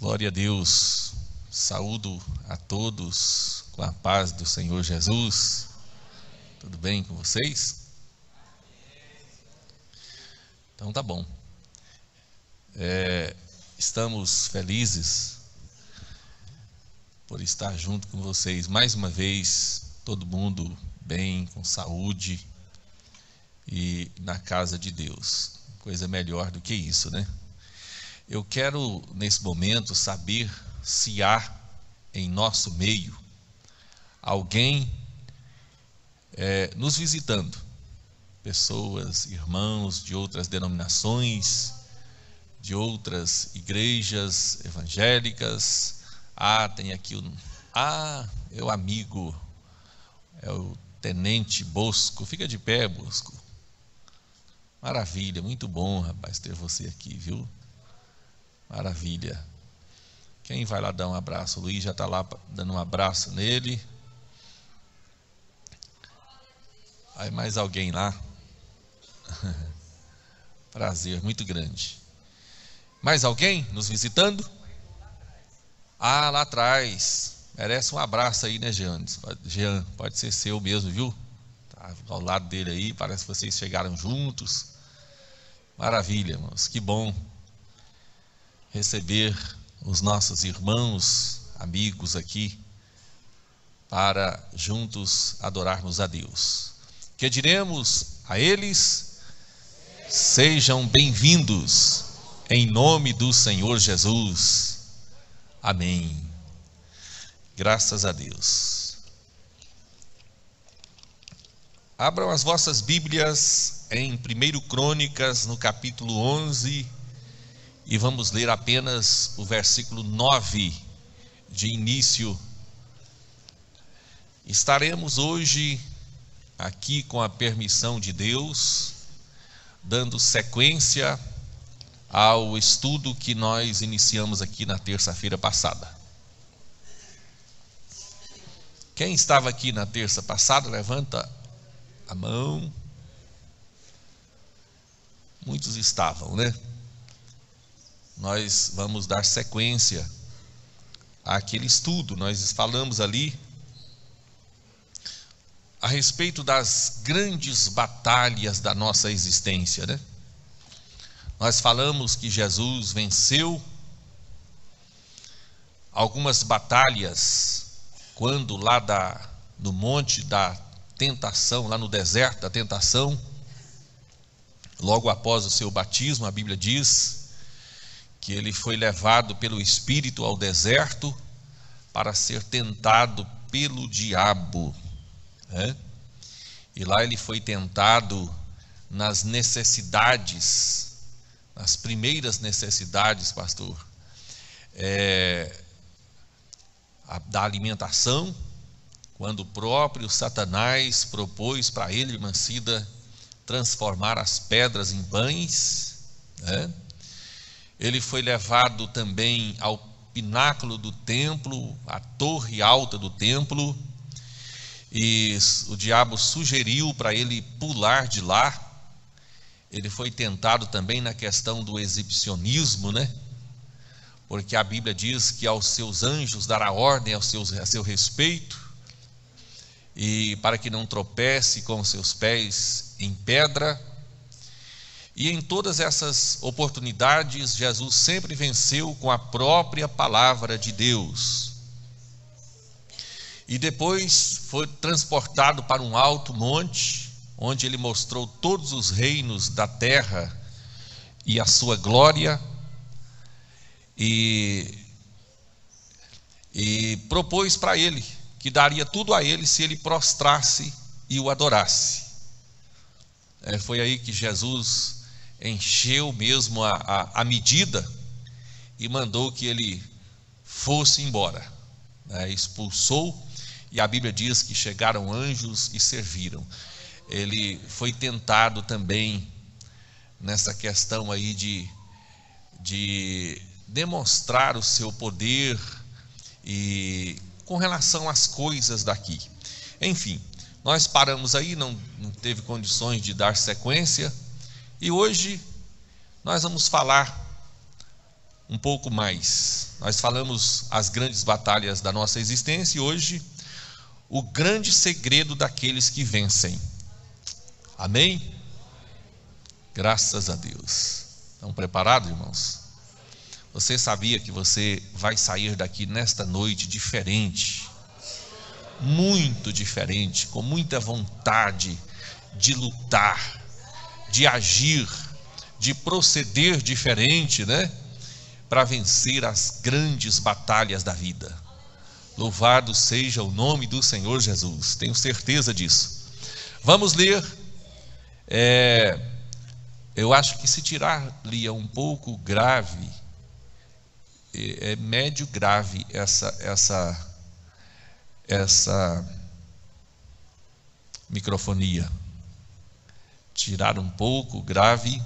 Glória a Deus, saúdo a todos com a paz do Senhor Jesus. Tudo bem com vocês? Então tá bom. Estamos felizes por estar junto com vocês mais uma vez, todo mundo bem, com saúde e na casa de Deus. Coisa melhor do que isso, né? Eu quero, nesse momento, saber se há em nosso meio alguém nos visitando. Pessoas, irmãos de outras denominações, de outras igrejas evangélicas. Tem aqui é o amigo, é o Tenente Bosco. Fica de pé, Bosco. Maravilha, muito bom, rapaz, ter você aqui, viu? Maravilha. Quem vai lá dar um abraço? O Luiz já está lá dando um abraço nele. Aí mais alguém lá? Prazer muito grande. Mais alguém nos visitando? Lá atrás. Merece um abraço aí, né, Jean? Jean, pode ser seu mesmo, viu? Tá ao lado dele aí, parece que vocês chegaram juntos. Maravilha, irmãos, que bom receber os nossos irmãos, amigos aqui, para juntos adorarmos a Deus. Que diremos a eles? Sejam bem-vindos, em nome do Senhor Jesus. Amém. Graças a Deus. Abram as vossas Bíblias em 1 Crônicas, no capítulo 11, e vamos ler apenas o versículo 9 de início. Estaremos hoje aqui, com a permissão de Deus, dando sequência ao estudo que nós iniciamos aqui na terça-feira passada. Quem estava aqui na terça passada, levanta a mão. Muitos estavam, né? Nós vamos dar sequência àquele estudo. Nós falamos ali a respeito das grandes batalhas da nossa existência, né? Nós falamos que Jesus venceu algumas batalhas quando lá no monte da tentação, lá no deserto da tentação, logo após o seu batismo, a Bíblia diz que ele foi levado pelo Espírito ao deserto para ser tentado pelo diabo, né? E lá ele foi tentado nas necessidades, nas primeiras necessidades, pastor, da alimentação, quando o próprio Satanás propôs para ele, irmã Cida, transformar as pedras em pães, né? Ele foi levado também ao pináculo do templo, à torre alta do templo, e o diabo sugeriu para ele pular de lá. Ele foi tentado também na questão do exibicionismo, né? Porque a Bíblia diz que aos seus anjos dará ordem a seu respeito, e para que não tropece com os seus pés em pedra. E em todas essas oportunidades, Jesus sempre venceu com a própria palavra de Deus. E depois foi transportado para um alto monte, onde ele mostrou todos os reinos da terra e a sua glória, e propôs para ele que daria tudo a ele se ele prostrasse e o adorasse. Foi aí que Jesus encheu mesmo a medida e mandou que ele fosse embora, expulsou, e a Bíblia diz que chegaram anjos e serviram. Ele foi tentado também nessa questão aí de demonstrar o seu poder e com relação às coisas daqui. Enfim, nós paramos aí, não teve condições de dar sequência, e hoje nós vamos falar um pouco mais. Nós falamos as grandes batalhas da nossa existência e hoje o grande segredo daqueles que vencem. Amém? Graças a Deus. Estão preparados, irmãos? Você sabia que você vai sair daqui nesta noite diferente? Muito diferente, com muita vontade de lutar, de agir, de proceder diferente, né? Para vencer as grandes batalhas da vida. Louvado seja o nome do Senhor Jesus, tenho certeza disso. Vamos ler, eu acho que se tirar ali é um pouco grave, é médio grave essa microfonia. Tirar um pouco grave,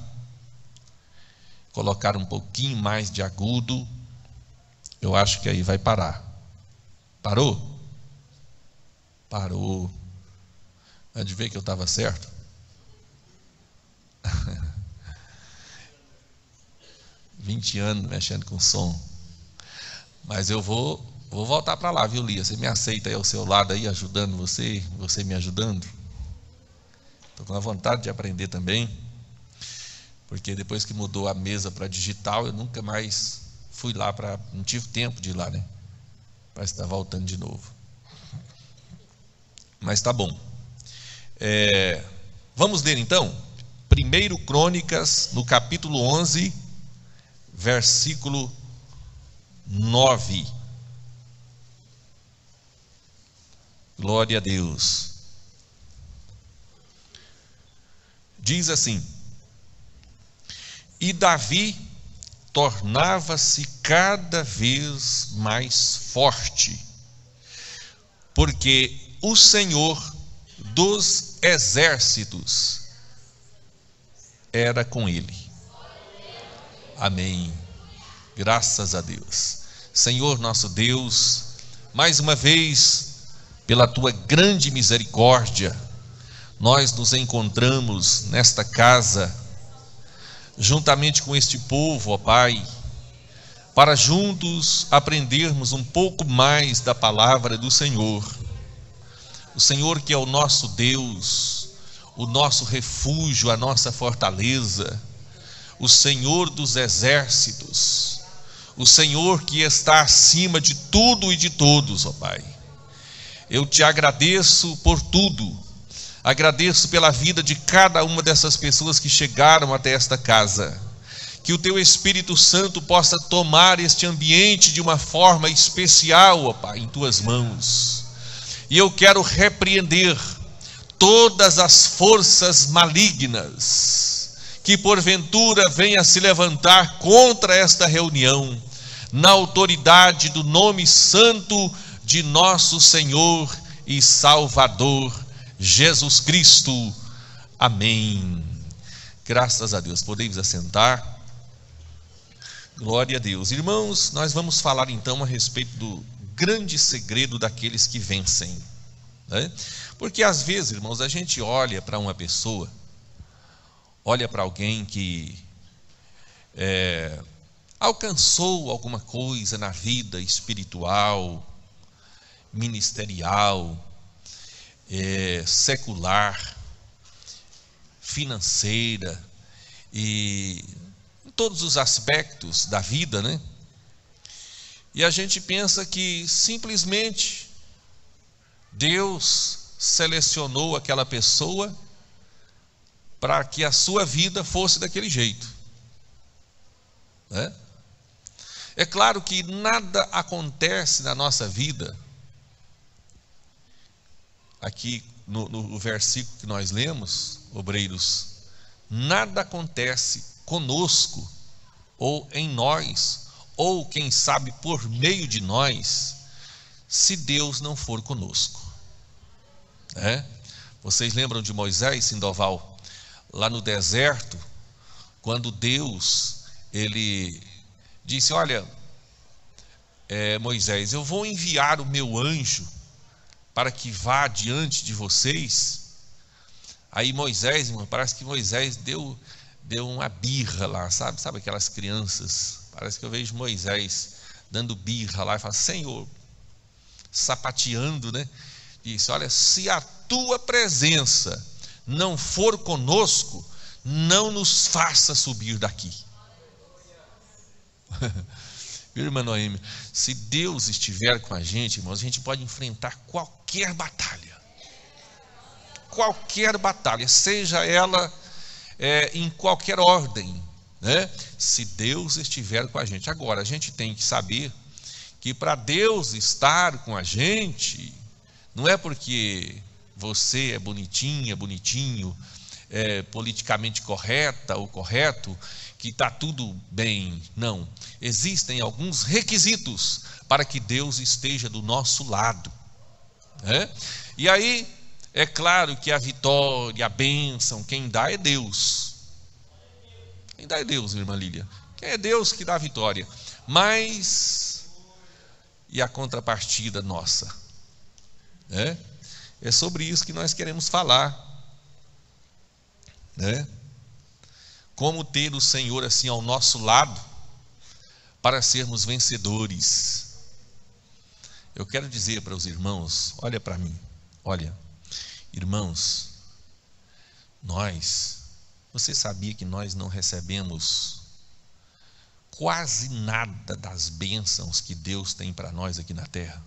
colocar um pouquinho mais de agudo, eu acho que aí vai parar. Parou? Parou. Pode ver que eu estava certo? 20 anos mexendo com som. Mas eu vou voltar para lá, viu, Lia? Você me aceita aí ao seu lado aí, ajudando você me ajudando? Estou com a vontade de aprender também, porque depois que mudou a mesa para digital, eu nunca mais fui lá não tive tempo de ir lá, né? Parece que está voltando de novo. Mas tá bom. Vamos ler então 1 Crônicas, no capítulo 11, versículo 9. Glória a Deus. Diz assim: e Davi tornava-se cada vez mais forte, porque o Senhor dos exércitos era com ele. Amém. Graças a Deus. Senhor nosso Deus, mais uma vez, pela tua grande misericórdia, nós nos encontramos nesta casa, juntamente com este povo, ó Pai, para juntos aprendermos um pouco mais da palavra do Senhor. O Senhor que é o nosso Deus, o nosso refúgio, a nossa fortaleza, o Senhor dos exércitos, o Senhor que está acima de tudo e de todos, ó Pai. Eu te agradeço por tudo. Agradeço pela vida de cada uma dessas pessoas que chegaram até esta casa. Que o teu Espírito Santo possa tomar este ambiente de uma forma especial, ó Pai, em tuas mãos. E eu quero repreender todas as forças malignas que porventura venha se levantar contra esta reunião, na autoridade do nome santo de nosso Senhor e Salvador Jesus Cristo. Amém. Graças a Deus. Podemos assentar. Glória a Deus. Irmãos, nós vamos falar então a respeito do grande segredo daqueles que vencem, né? Porque às vezes, irmãos, a gente olha para uma pessoa, olha para alguém que alcançou alguma coisa na vida espiritual, ministerial, secular, financeira e em todos os aspectos da vida, né? E a gente pensa que simplesmente Deus selecionou aquela pessoa para que a sua vida fosse daquele jeito, né? É claro que nada acontece na nossa vida. Aqui no versículo que nós lemos, obreiros, nada acontece conosco, ou em nós, ou quem sabe por meio de nós, se Deus não for conosco, né? Vocês lembram de Moisés, Sindoval, lá no deserto, quando Deus, ele disse: olha, Moisés, eu vou enviar o meu anjo para que vá diante de vocês. Aí Moisés, irmão, parece que Moisés deu uma birra lá, sabe aquelas crianças, Parece que eu vejo Moisés dando birra lá e fala: Senhor, sapateando, né? Disse: olha, se a tua presença não for conosco, não nos faça subir daqui. Irmã Noemi, se Deus estiver com a gente, irmãos, a gente pode enfrentar qualquer batalha. Qualquer batalha, seja ela em qualquer ordem, né? Se Deus estiver com a gente. Agora, a gente tem que saber que para Deus estar com a gente, não é porque você é bonitinha, bonitinho, politicamente correta ou correto, que está tudo bem. Não, existem alguns requisitos para que Deus esteja do nosso lado, né? E aí, é claro que a vitória, a bênção, quem dá é Deus. Quem dá é Deus, irmã Lília. Quem é Deus que dá a vitória. Mas, e a contrapartida nossa? É sobre isso que nós queremos falar, né? Como ter o Senhor assim ao nosso lado para sermos vencedores. Eu quero dizer para os irmãos, olha para mim, olha, irmãos, você sabia que nós não recebemos quase nada das bênçãos que Deus tem para nós aqui na terra?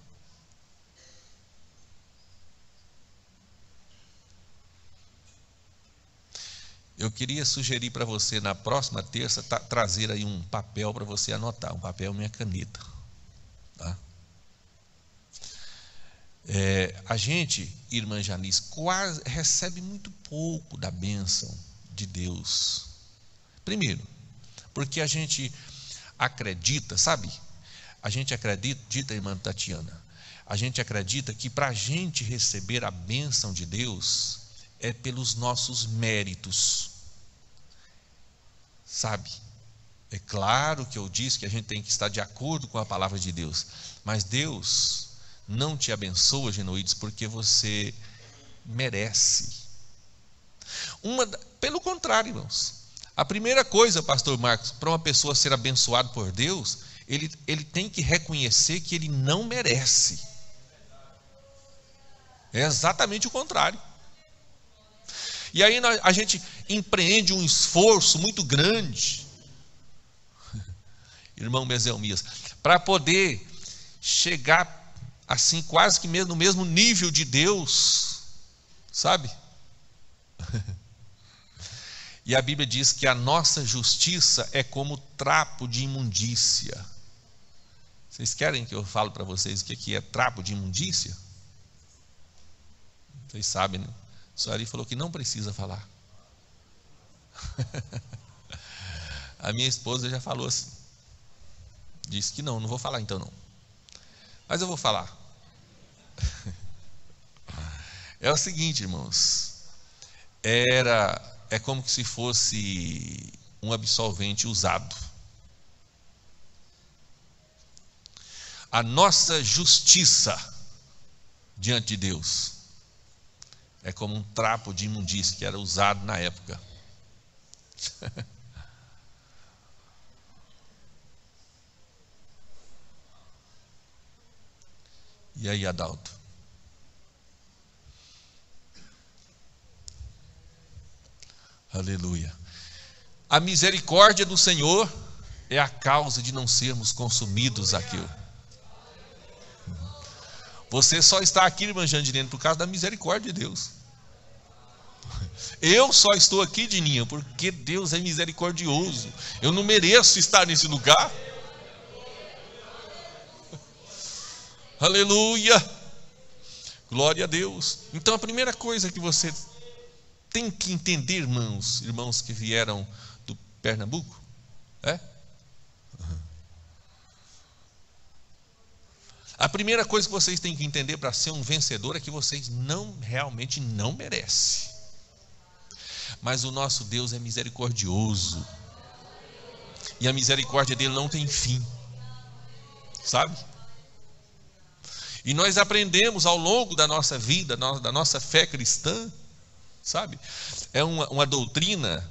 Eu queria sugerir para você, na próxima terça, trazer aí um papel para você anotar, um papel e minha caneta, tá? A gente, irmã Janice, quase recebe muito pouco da bênção de Deus. Primeiro, porque a gente acredita, sabe? A gente acredita, irmã Tatiana, a gente acredita que para a gente receber a bênção de Deus é pelos nossos méritos, sabe? É claro que eu disse que a gente tem que estar de acordo com a palavra de Deus, mas Deus não te abençoa, Genoides, porque você merece. Pelo contrário, irmãos, a primeira coisa, pastor Marcos, para uma pessoa ser abençoada por Deus, ele tem que reconhecer que ele não merece. É exatamente o contrário. E aí a gente empreende um esforço muito grande, irmão Bezelmias, para poder chegar assim quase que no mesmo nível de Deus, sabe? E a Bíblia diz que a nossa justiça é como trapo de imundícia. Vocês querem que eu fale para vocês o que é trapo de imundícia? Vocês sabem, né? O senhor Ari falou que não precisa falar. A minha esposa já falou assim. Disse que não vou falar então não. Mas eu vou falar. É o seguinte, irmãos. É como se fosse um absolvente usado. A nossa justiça diante de Deus é como um trapo de imundícia que era usado na época. E aí, Adalto? Aleluia. A misericórdia do Senhor é a causa de não sermos consumidos aqui. Você só está aqui, irmã Jandirene, por causa da misericórdia de Deus. Eu só estou aqui, Dininha, porque Deus é misericordioso. Eu não mereço estar nesse lugar. Aleluia. Glória a Deus. Então a primeira coisa que você tem que entender, irmãos que vieram do Pernambuco, a primeira coisa que vocês têm que entender para ser um vencedor é que vocês realmente não merecem. Mas o nosso Deus é misericordioso. E a misericórdia dele não tem fim. Sabe? E nós aprendemos ao longo da nossa vida, da nossa fé cristã, sabe? É uma doutrina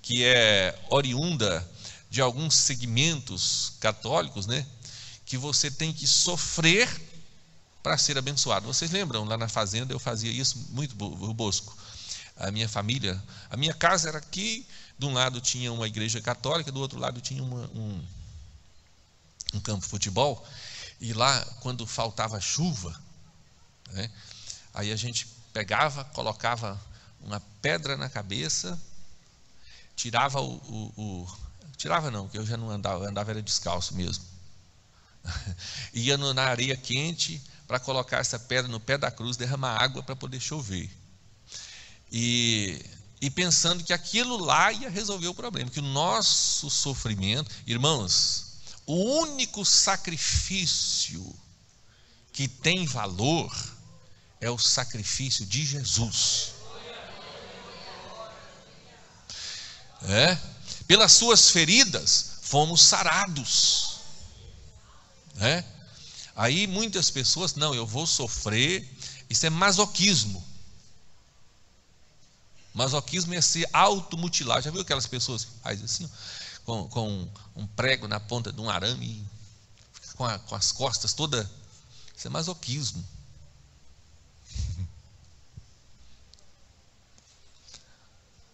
que é oriunda de alguns segmentos católicos, né, que você tem que sofrer para ser abençoado. Vocês lembram, lá na fazenda eu fazia isso muito, o Bosco. A minha família, a minha casa era aqui, de um lado tinha uma igreja católica, do outro lado tinha um campo de futebol, e lá, quando faltava chuva, né, aí a gente pegava, colocava uma pedra na cabeça, tirava tirava não, porque eu já não andava, eu andava era descalço mesmo. Ia na areia quente para colocar essa pedra no pé da cruz, derramar água para poder chover. E pensando que aquilo lá ia resolver o problema, que o nosso sofrimento, irmãos, o único sacrifício que tem valor é o sacrifício de Jesus. Pelas suas feridas fomos sarados. Aí muitas pessoas, não, eu vou sofrer, isso é masoquismo. Masoquismo é se automutilar. Já viu aquelas pessoas que fazem assim, com um prego na ponta de um arame e fica com as costas toda? Isso é masoquismo.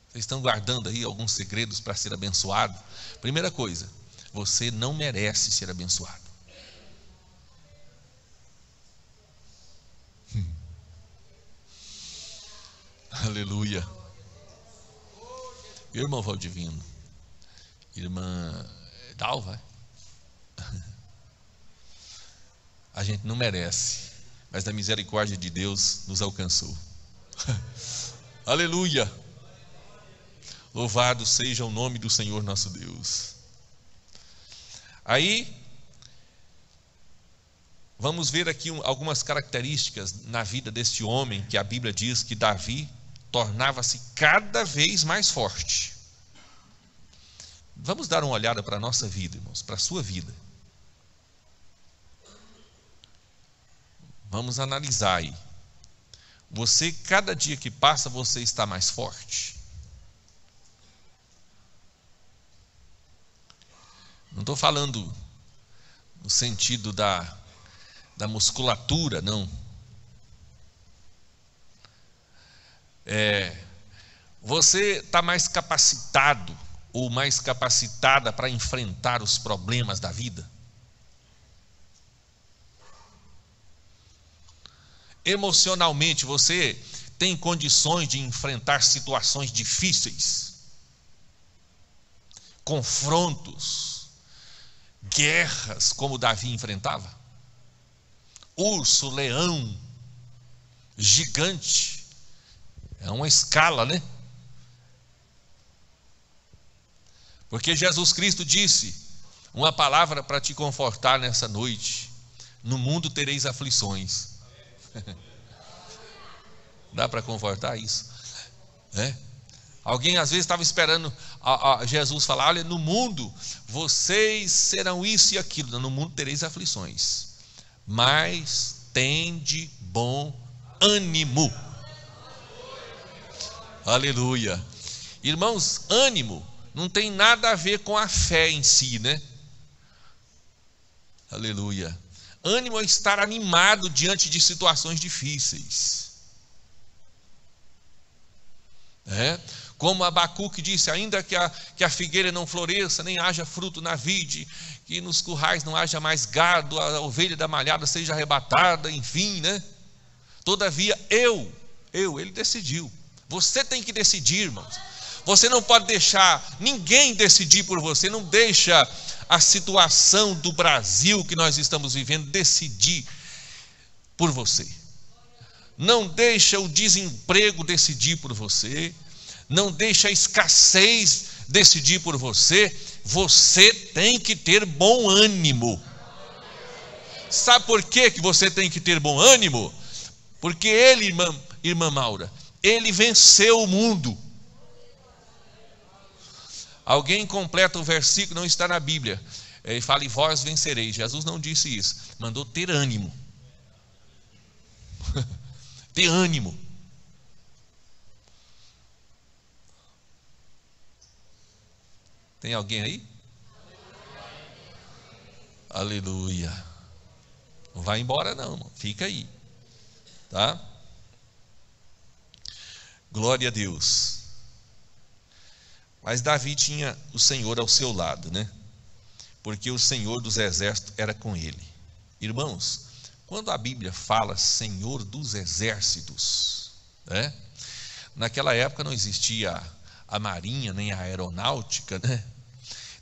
Vocês estão guardando aí alguns segredos para ser abençoado? Primeira coisa, você não merece ser abençoado. Aleluia. Irmão Valdivino, irmã Dalva, a gente não merece, mas a misericórdia de Deus nos alcançou. Aleluia. Louvado seja o nome do Senhor nosso Deus. Aí vamos ver aqui algumas características na vida deste homem, que a Bíblia diz que Davi tornava-se cada vez mais forte. Vamos dar uma olhada para a nossa vida, irmãos, para a sua vida. Vamos analisar aí. Você, cada dia que passa, você está mais forte. Não estou falando no sentido da musculatura, não. Você está mais capacitado ou mais capacitada para enfrentar os problemas da vida? Emocionalmente, você tem condições de enfrentar situações difíceis, confrontos, guerras, como Davi enfrentava? Urso, leão, gigante, é uma escala, né? Porque Jesus Cristo disse uma palavra para te confortar nessa noite: no mundo tereis aflições. Dá para confortar isso? Alguém às vezes estava esperando Jesus falar: olha, no mundo vocês serão isso e aquilo. No mundo tereis aflições, mas tende bom ânimo. Aleluia. Irmãos, ânimo não tem nada a ver com a fé em si, né? Aleluia. Ânimo é estar animado diante de situações difíceis. Como Abacuque disse: ainda que a figueira não floresça, nem haja fruto na vide, que nos currais não haja mais gado, a ovelha da malhada seja arrebatada, enfim, né? Todavia ele decidiu. Você tem que decidir, irmãos. Você não pode deixar ninguém decidir por você. Não deixa a situação do Brasil que nós estamos vivendo decidir por você. Não deixa o desemprego decidir por você. Não deixa a escassez decidir por você. Você tem que ter bom ânimo. Sabe por que você tem que ter bom ânimo? Porque ele, irmã Maura, ele venceu o mundo. Alguém completa o versículo, não está na Bíblia. Ele fala: e vós vencereis. Jesus não disse isso, mandou ter ânimo. Ter ânimo. Tem alguém aí? Aleluia. Não vai embora não, irmão. Fica aí, tá? Glória a Deus. Mas Davi tinha o Senhor ao seu lado, né? Porque o Senhor dos exércitos era com ele. Irmãos, quando a Bíblia fala Senhor dos exércitos, né? Naquela época não existia a marinha nem a aeronáutica, né?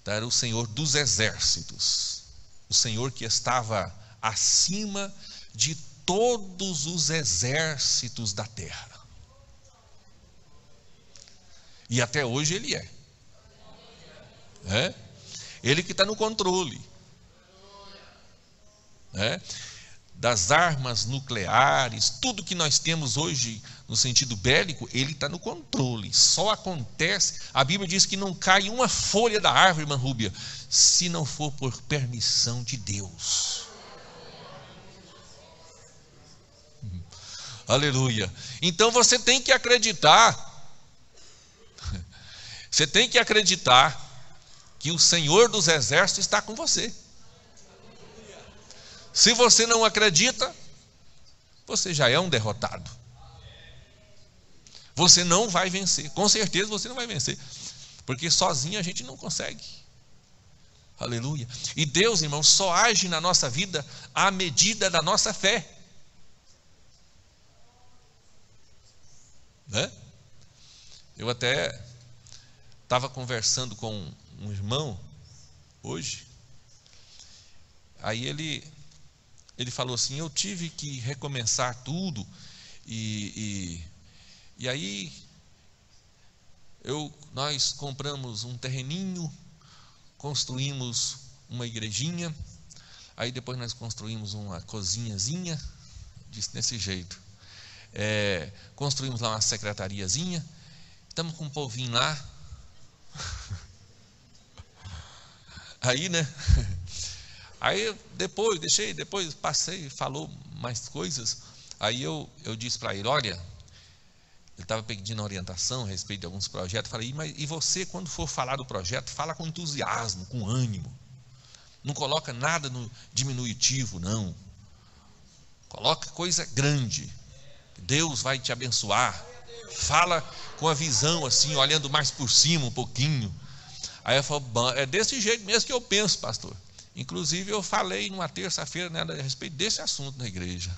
Então era o Senhor dos exércitos, o Senhor que estava acima de todos os exércitos da terra. E até hoje ele é. Ele que está no controle, das armas nucleares, tudo que nós temos hoje no sentido bélico, ele está no controle. Só acontece, a Bíblia diz que não cai uma folha da árvore, irmã Rúbia, se não for por permissão de Deus. Aleluia. Então você tem que acreditar, que o Senhor dos exércitos está com você. Se você não acredita, você já é um derrotado. Você não vai vencer, com certeza você não vai vencer, porque sozinho a gente não consegue. Aleluia. E Deus, irmão, só age na nossa vida à medida da nossa fé, né? Eu até estava conversando com um irmão hoje, aí ele falou assim: eu tive que recomeçar tudo, e aí nós compramos um terreninho, construímos uma igrejinha, aí depois nós construímos uma cozinhazinha, desse jeito, construímos lá uma secretariazinha, estamos com um povinho lá, aí, né? Aí depois passei, falou mais coisas. Aí eu disse para ele: olha, ele estava pedindo orientação a respeito de alguns projetos. Falei: mas e você, quando for falar do projeto, fala com entusiasmo, com ânimo. Não coloca nada no diminutivo, não. Coloca coisa grande. Deus vai te abençoar. Fala com a visão assim, olhando mais por cima um pouquinho. Aí eu falei: é desse jeito mesmo que eu penso, pastor. Inclusive eu falei numa terça-feira, né, a respeito desse assunto na igreja.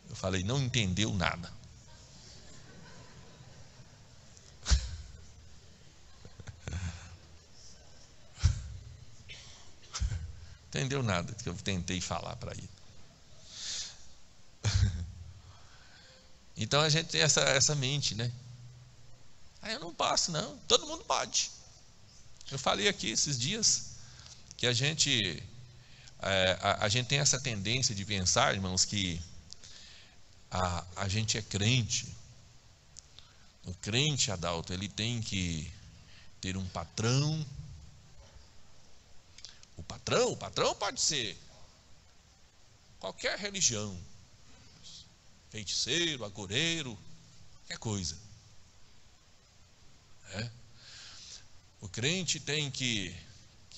Eu falei: não entendeu nada. Entendeu nada que eu tentei falar para ele. Então a gente tem essa mente, né? Aí eu não posso, não. Todo mundo pode. Eu falei aqui esses dias que a gente tem essa tendência de pensar, irmãos, que a gente é crente. O crente, Adalto, ele tem que ter um patrão. O patrão pode ser qualquer religião, feiticeiro, agoureiro, qualquer coisa. O crente tem que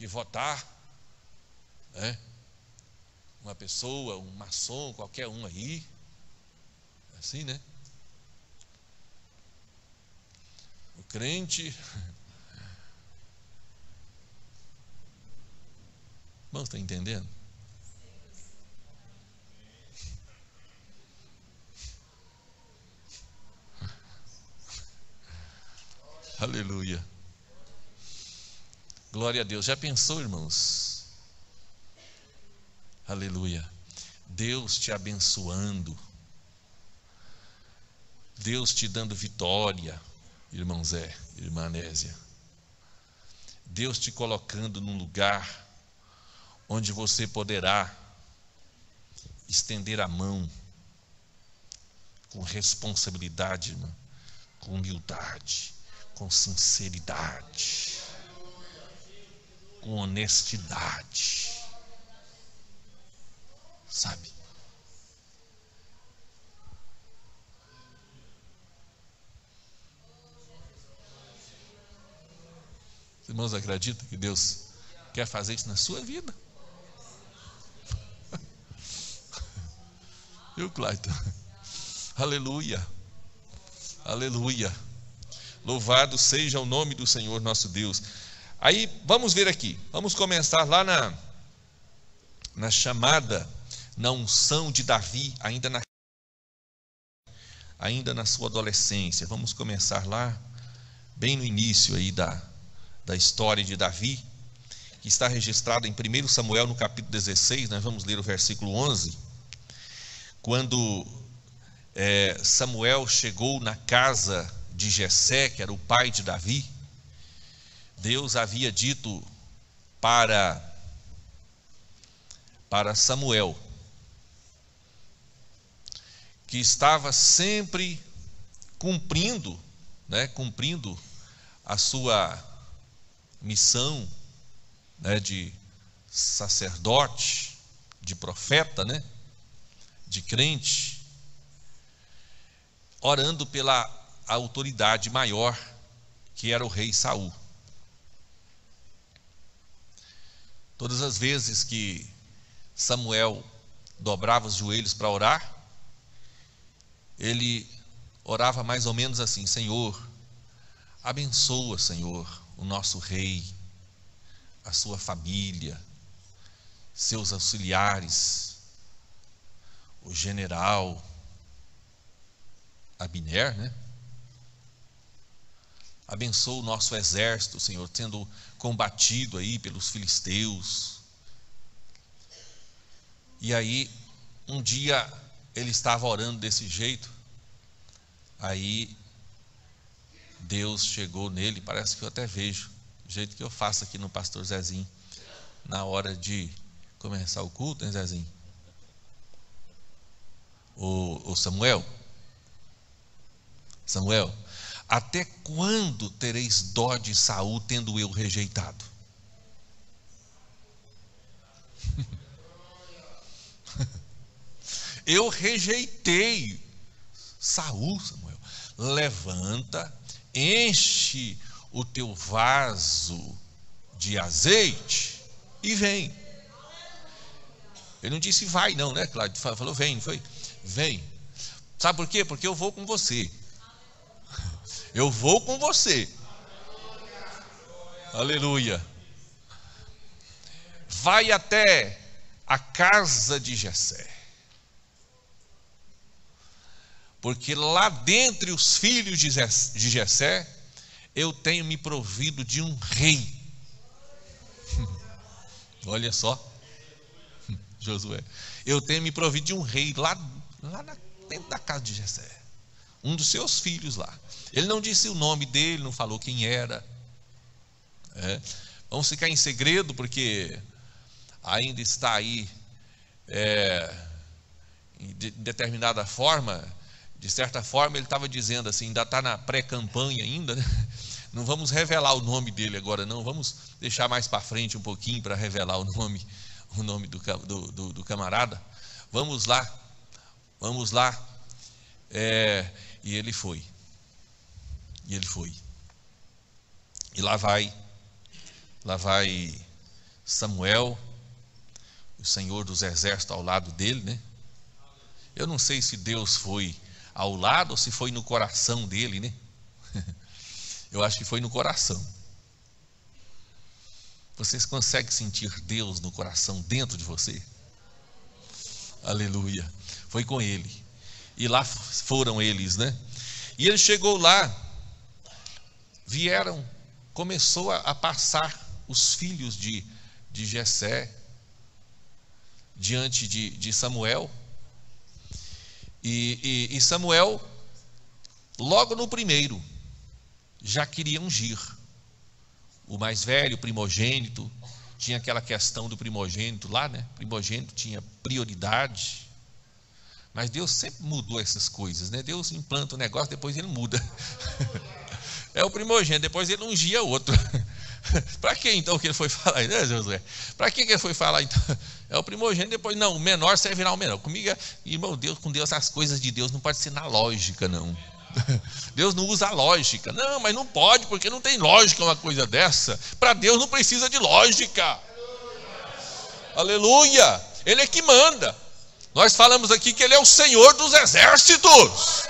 votar, né? Uma pessoa, um maçom, qualquer um aí, assim, né? O crente, irmãos, está entendendo? Aleluia. Glória a Deus. Já pensou, irmãos? Aleluia. Deus te abençoando, Deus te dando vitória, irmão Zé, irmã Anésia. Deus te colocando num lugar onde você poderá estender a mão com responsabilidade, irmã, com humildade, com sinceridade, com honestidade, sabe? irmãos acreditam que Deus quer fazer isso na sua vida? Viu, Clayton? Aleluia, aleluia. Louvado seja o nome do Senhor nosso Deus. Aí, vamos ver aqui. Vamos começar lá na chamada, na unção de Davi, ainda na sua adolescência. Vamos começar lá, bem no início aí da história de Davi, que está registrado em 1 Samuel, no capítulo 16. Nós vamos ler o versículo 11. Quando Samuel chegou na casa de Jessé, que era o pai de Davi, Deus havia dito para Samuel que estava sempre cumprindo a sua missão, de sacerdote, de profeta, de crente, orando pela autoridade maior, que era o rei Saul. Todas as vezes que Samuel dobrava os joelhos para orar, ele orava mais ou menos assim: Senhor, abençoa, Senhor, o nosso rei, a sua família, seus auxiliares, o general Abner, abençoa o nosso exército, Senhor, sendo combatido aí pelos filisteus. E aí, um dia ele estava orando desse jeito, aí Deus chegou nele, parece que eu até vejo, do jeito que eu faço aqui no pastor Zezinho, na hora de começar o culto, hein, Zezinho? O Samuel, até quando tereis dó de Saul, tendo eu rejeitado? Eu rejeitei Saul, Samuel. Levanta, enche o teu vaso de azeite e vem. Ele não disse vai não, Claro, falou vem, foi? Vem. Sabe por quê? Porque eu vou com você. Eu vou com você. Aleluia. Vai até a casa de Jessé, porque lá dentre os filhos de Jessé eu tenho me provido de um rei. Olha só, Josué, eu tenho me provido de um rei lá dentro da casa de Jessé, um dos seus filhos lá. Ele não disse o nome dele, não falou quem era. Vamos ficar em segredo, porque ainda está aí, de determinada forma, de certa forma, ele estava dizendo assim, ainda está na pré-campanha ainda, não vamos revelar o nome dele agora não, vamos deixar mais para frente um pouquinho para revelar o nome do camarada. Vamos lá, e ele foi, e lá vai Samuel, o Senhor dos exércitos ao lado dele, Eu não sei se Deus foi ao lado ou se foi no coração dele, Eu acho que foi no coração. Vocês conseguem sentir Deus no coração dentro de você? Aleluia. Foi com ele. E lá foram eles, E ele chegou lá, começou a passar os filhos de Jessé diante de Samuel. E Samuel, logo no primeiro, já queria ungir o mais velho, o primogênito. Tinha aquela questão do primogênito lá, Primogênito tinha prioridade. Mas Deus sempre mudou essas coisas, Deus implanta um negócio, depois ele muda. É o primogênito, depois ele ungia outro. Para que então que ele foi falar, Josué? Para que ele foi falar então? É o primogênito, depois não, o menor servirá ao menor. Comigo, irmão, com Deus, as coisas de Deus não pode ser na lógica, não. Deus não usa lógica. Não, mas não pode, porque não tem lógica uma coisa dessa. Para Deus não precisa de lógica. Aleluia! Ele é que manda. Nós falamos aqui que Ele é o Senhor dos exércitos.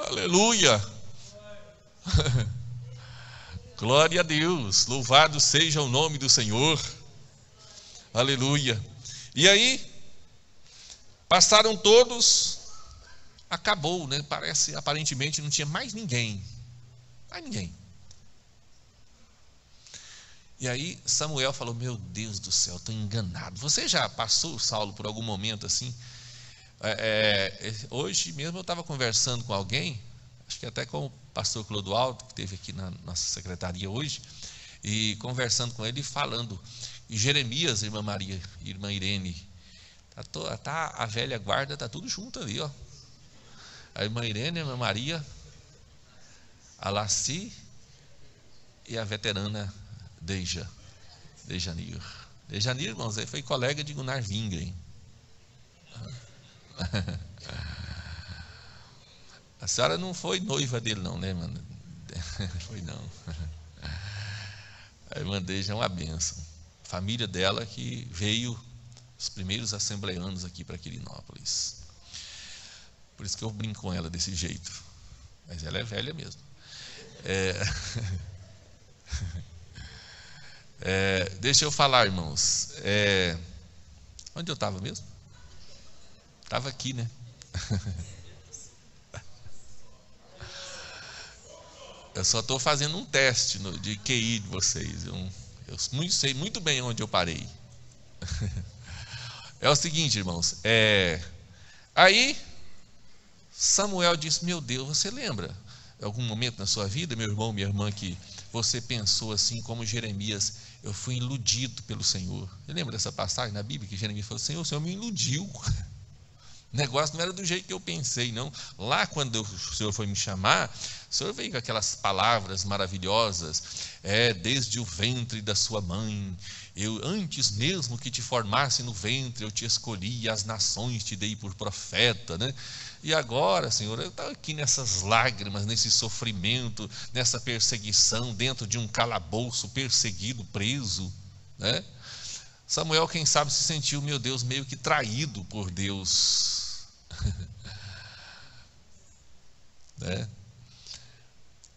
Aleluia! Glória a Deus, louvado seja o nome do Senhor. Aleluia. E aí, passaram todos, acabou, né? Parece, aparentemente não tinha mais ninguém. Mais ninguém. E aí Samuel falou: meu Deus do céu, estou enganado. Você já passou, Saulo, por algum momento assim? Hoje mesmo eu estava conversando com alguém, acho que até com o pastor Clodoaldo, que esteve aqui na nossa secretaria hoje, e conversando com ele, falando, e Jeremias, irmã Maria, irmã Irene, a velha guarda, está tudo junto ali, ó. A irmã Irene, a irmã Maria, a Laci e a veterana Dejanir. Dejanir, irmãos, aí foi colega de Gunnar Wingren. A senhora não foi noiva dele não, né, mano? Foi não. A irmã Deja é uma bênção. A família dela que veio os primeiros assembleanos aqui para Quirinópolis. Por isso que eu brinco com ela desse jeito. Mas ela é velha mesmo. Deixa eu falar, irmãos. Onde eu estava mesmo? Estava aqui, né? Eu só estou fazendo um teste de QI de vocês. Eu sei muito bem onde eu parei. É o seguinte, irmãos. Aí Samuel disse: meu Deus, você lembra algum momento na sua vida, meu irmão, minha irmã, que você pensou assim como Jeremias: eu fui iludido pelo Senhor? Você lembra dessa passagem na Bíblia que Jeremias falou: Senhor, o Senhor me iludiu. O negócio não era do jeito que eu pensei, não. Lá quando o Senhor foi me chamar, o Senhor veio com aquelas palavras maravilhosas, desde o ventre da sua mãe, eu antes mesmo que te formasse no ventre, eu te escolhi, as nações te dei por profeta, né? E agora, Senhor, eu estou aqui nessas lágrimas, nesse sofrimento, nessa perseguição, dentro de um calabouço, perseguido, preso, né? Samuel, quem sabe, se sentiu, meu Deus, meio que traído por Deus. Né?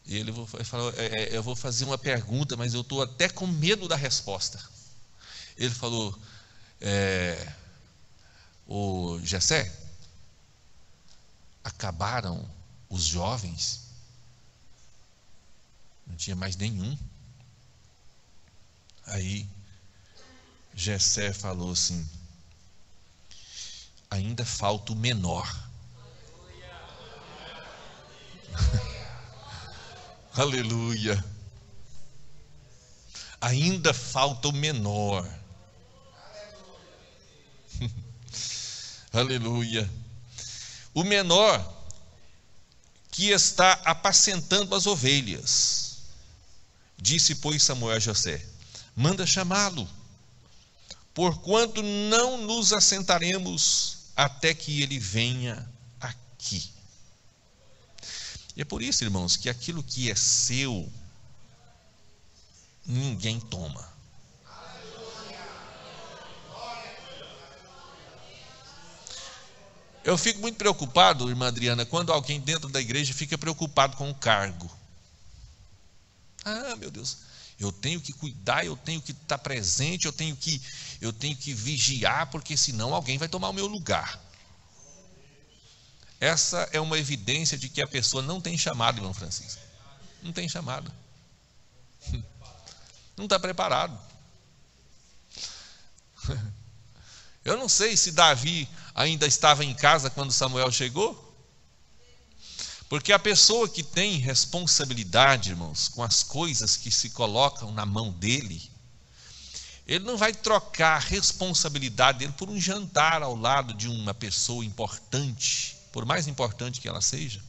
E ele falou: eu vou fazer uma pergunta, mas eu estou até com medo da resposta. Ele falou: o Jessé, acabaram os jovens? Não tinha mais nenhum. Aí Jessé falou assim: ainda falta o menor. Aleluia. Ainda falta o menor. Aleluia. O menor que está apacentando as ovelhas. Disse, pois, Samuel a Jessé: manda chamá-lo, porquanto não nos assentaremos até que ele venha aqui. E é por isso, irmãos, que aquilo que é seu, ninguém toma. Eu fico muito preocupado, irmã Adriana, quando alguém dentro da igreja fica preocupado com o cargo. Ah, meu Deus, eu tenho que cuidar, eu tenho que estar presente, eu tenho que vigiar, porque senão alguém vai tomar o meu lugar. Essa é uma evidência de que a pessoa não tem chamado, irmão Francisco. Não tem chamado. Não está preparado. Eu não sei se Davi ainda estava em casa quando Samuel chegou. Porque a pessoa que tem responsabilidade, irmãos, com as coisas que se colocam na mão dele, ele não vai trocar a responsabilidade dele por um jantar ao lado de uma pessoa importante, por mais importante que ela seja.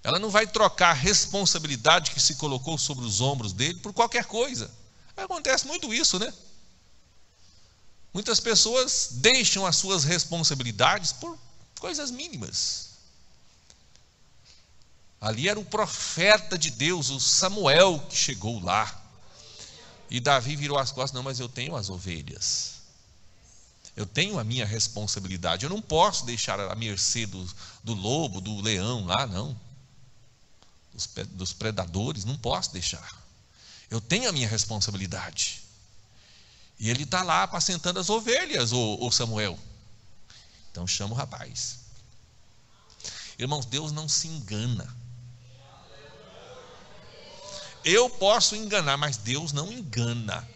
Ela não vai trocar a responsabilidade que se colocou sobre os ombros dele por qualquer coisa. Acontece muito isso, né? Muitas pessoas deixam as suas responsabilidades por coisas mínimas. Ali era o profeta de Deus, o Samuel, que chegou lá. E Davi virou as costas: não, mas eu tenho as ovelhas. Eu tenho a minha responsabilidade. Eu não posso deixar à mercê do lobo, do leão lá, não. Dos predadores, não posso deixar. Eu tenho a minha responsabilidade. E ele está lá apacentando as ovelhas, o Samuel. Então chama o rapaz. Irmãos, Deus não se engana. Eu posso enganar, mas Deus não engana.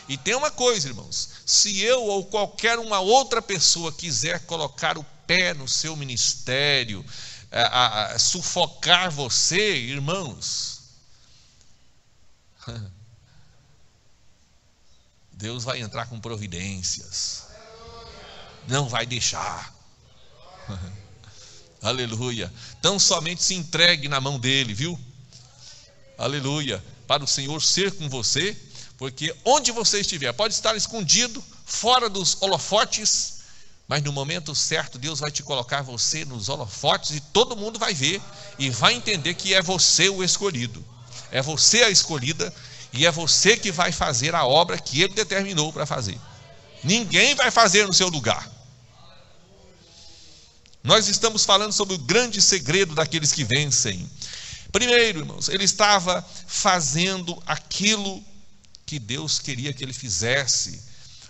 E tem uma coisa, irmãos: se eu ou qualquer uma outra pessoa quiser colocar o pé no seu ministério, sufocar você, irmãos, Deus vai entrar com providências. Não vai deixar. Aleluia. Então somente se entregue na mão dele, viu? Aleluia. Para o Senhor ser com você, porque onde você estiver, pode estar escondido, fora dos holofotes, mas no momento certo Deus vai te colocar você nos holofotes e todo mundo vai ver e vai entender que é você o escolhido, é você a escolhida, e é você que vai fazer a obra que Ele determinou para fazer. Ninguém vai fazer no seu lugar. Nós estamos falando sobre o grande segredo daqueles que vencem. Primeiro, irmãos, ele estava fazendo aquilo que Deus queria que ele fizesse,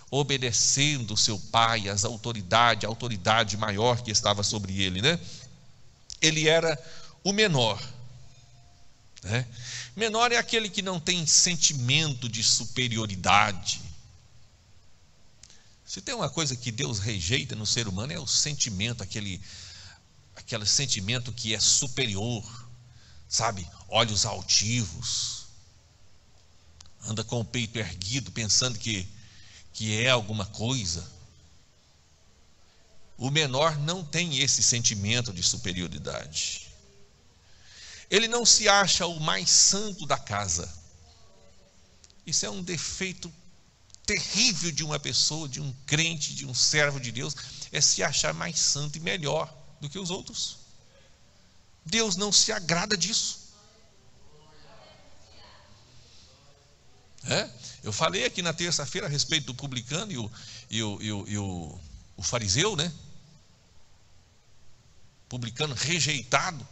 obedecendo seu pai, a autoridade maior que estava sobre ele, né? Ele era o menor, né? Menor é aquele que não tem sentimento de superioridade. Se tem uma coisa que Deus rejeita no ser humano, é o sentimento, aquele sentimento que é superior, sabe? Olhos altivos, anda com o peito erguido, pensando que é alguma coisa. O menor não tem esse sentimento de superioridade. Ele não se acha o mais santo da casa. Isso é um defeito terrível de uma pessoa, de um crente, de um servo de Deus, é se achar mais santo e melhor do que os outros. Deus não se agrada disso. Eu falei aqui na terça-feira a respeito do publicano e o fariseu, né? Publicano rejeitado,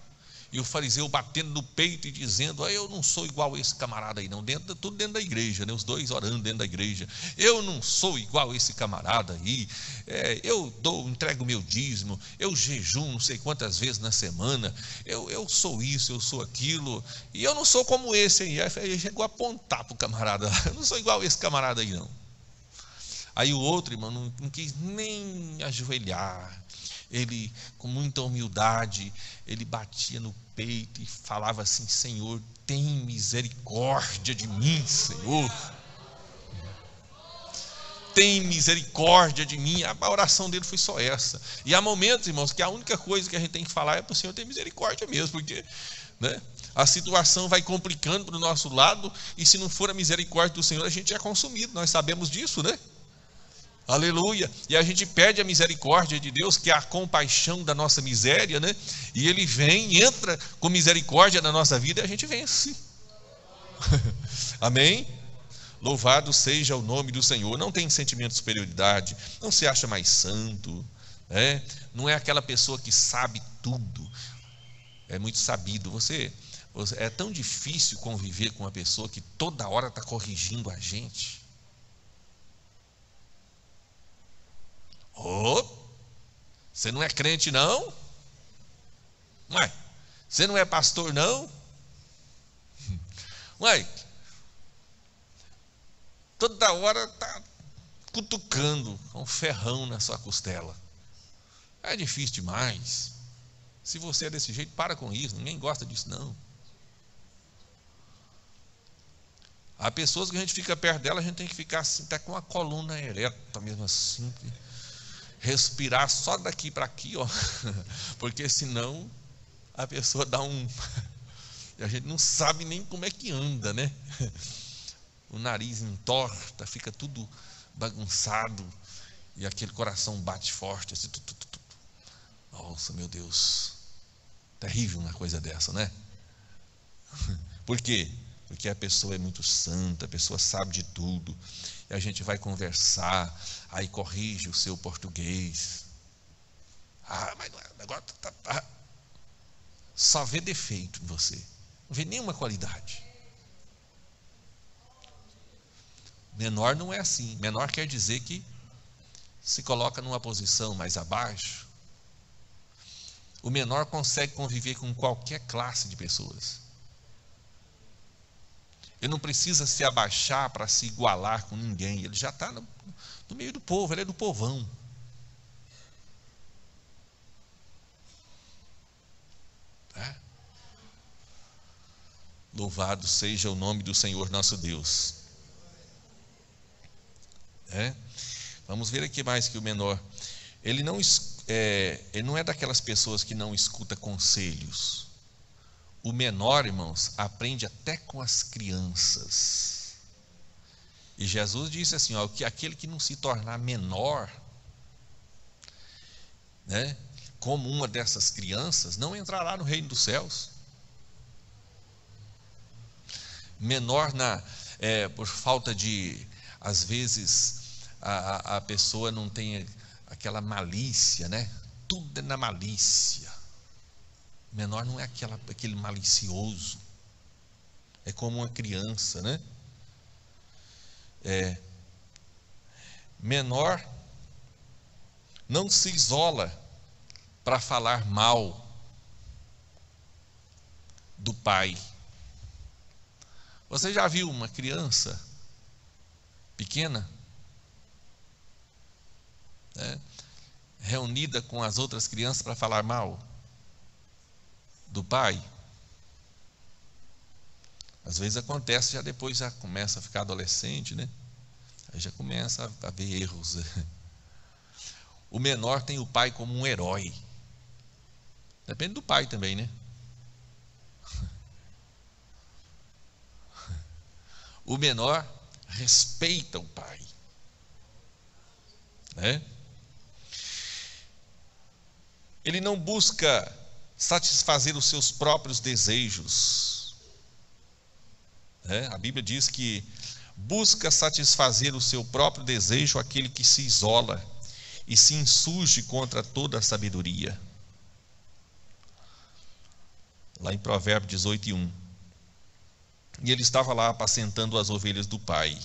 e o fariseu batendo no peito e dizendo: eu não sou igual a esse camarada aí não, tudo dentro da igreja, né? Os dois orando dentro da igreja. Eu não sou igual a esse camarada aí, eu entrego meu dízimo, eu jejuo não sei quantas vezes na semana, eu sou isso, eu sou aquilo, e eu não sou como esse aí. Aí chegou a apontar para o camarada: eu não sou igual a esse camarada aí não. Aí o outro, irmão, não quis nem ajoelhar. Ele, com muita humildade, ele batia no peito e falava assim: Senhor, tem misericórdia de mim, Senhor. Tem misericórdia de mim. A oração dele foi só essa. E há momentos, irmãos, que a única coisa que a gente tem que falar é para o Senhor ter misericórdia mesmo, porque, né, a situação vai complicando para o nosso lado, e se não for a misericórdia do Senhor, a gente é consumido. Nós sabemos disso, né? Aleluia. E a gente pede a misericórdia de Deus, que é a compaixão da nossa miséria, né? E Ele vem, entra com misericórdia na nossa vida e a gente vence. Amém? Louvado seja o nome do Senhor. Não tem sentimento de superioridade, não se acha mais santo, né? Não é aquela pessoa que sabe tudo, é muito sabido. É tão difícil conviver com uma pessoa que toda hora está corrigindo a gente. Você não é crente não? Ué, você não é pastor não? Ué, toda hora está cutucando com um ferrão na sua costela. É difícil demais. Se você é desse jeito, para com isso. Ninguém gosta disso não. Há pessoas que a gente fica perto dela, a gente tem que ficar assim, até com a coluna ereta mesmo assim, respirar só daqui para aqui, ó, porque senão a pessoa dá e a gente não sabe nem como é que anda, né? O nariz entorta, fica tudo bagunçado, e aquele coração bate forte, assim, Nossa, meu Deus, terrível uma coisa dessa, né? Por quê? Porque a pessoa é muito santa, a pessoa sabe de tudo, e a gente vai conversar, aí corrige o seu português. Mas o negócio só vê defeito em você, não vê nenhuma qualidade. Menor não é assim. Menor quer dizer que se coloca numa posição mais abaixo. O menor consegue conviver com qualquer classe de pessoas. Ele não precisa se abaixar para se igualar com ninguém. Ele já está no meio do povo, ele é do povão. Louvado seja o nome do Senhor nosso Deus. Vamos ver aqui mais que o menor, ele não é daquelas pessoas que não escuta conselhos. O menor, irmãos, aprende até com as crianças. E Jesus disse assim, que aquele que não se tornar menor, como uma dessas crianças, não entrará no reino dos céus. Menor por falta de, às vezes, a pessoa não tem aquela malícia, tudo é na malícia. Menor não é aquele malicioso, é como uma criança, Menor não se isola para falar mal do pai. Você já viu uma criança pequena, reunida com as outras crianças para falar mal do pai? Às vezes acontece, já depois já começa a ficar adolescente, aí já começa a ver erros. O menor tem o pai como um herói. Depende do pai também, O menor respeita o pai, Ele não busca satisfazer os seus próprios desejos, A Bíblia diz que busca satisfazer o seu próprio desejo aquele que se isola e se insurge contra toda a sabedoria. Lá em Provérbios 18:1. E ele estava lá apacentando as ovelhas do pai.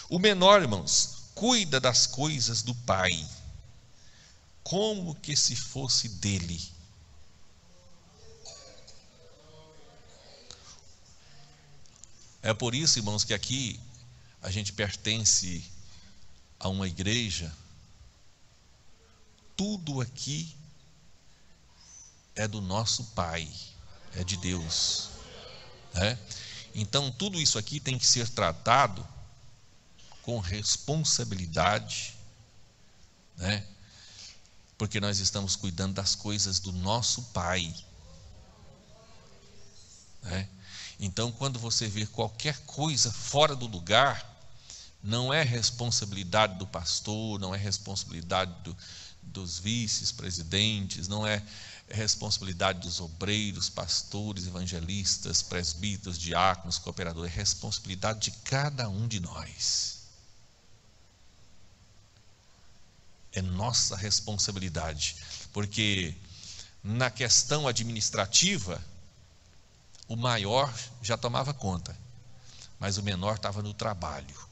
O menor, irmãos, cuida das coisas do pai, como que se fosse dele. É por isso, irmãos, que aqui a gente pertence a uma igreja. Tudo aqui é do nosso Pai, é de Deus. Então tudo isso aqui tem que ser tratado com responsabilidade, porque nós estamos cuidando das coisas do nosso Pai, Então quando você vê qualquer coisa fora do lugar, não é responsabilidade do pastor, não é responsabilidade dos vice-presidentes, não é responsabilidade dos obreiros, pastores, evangelistas, presbíteros, diáconos, cooperadores, é responsabilidade de cada um de nós. É nossa responsabilidade, porque na questão administrativa, o maior já tomava conta, mas o menor estava no trabalho,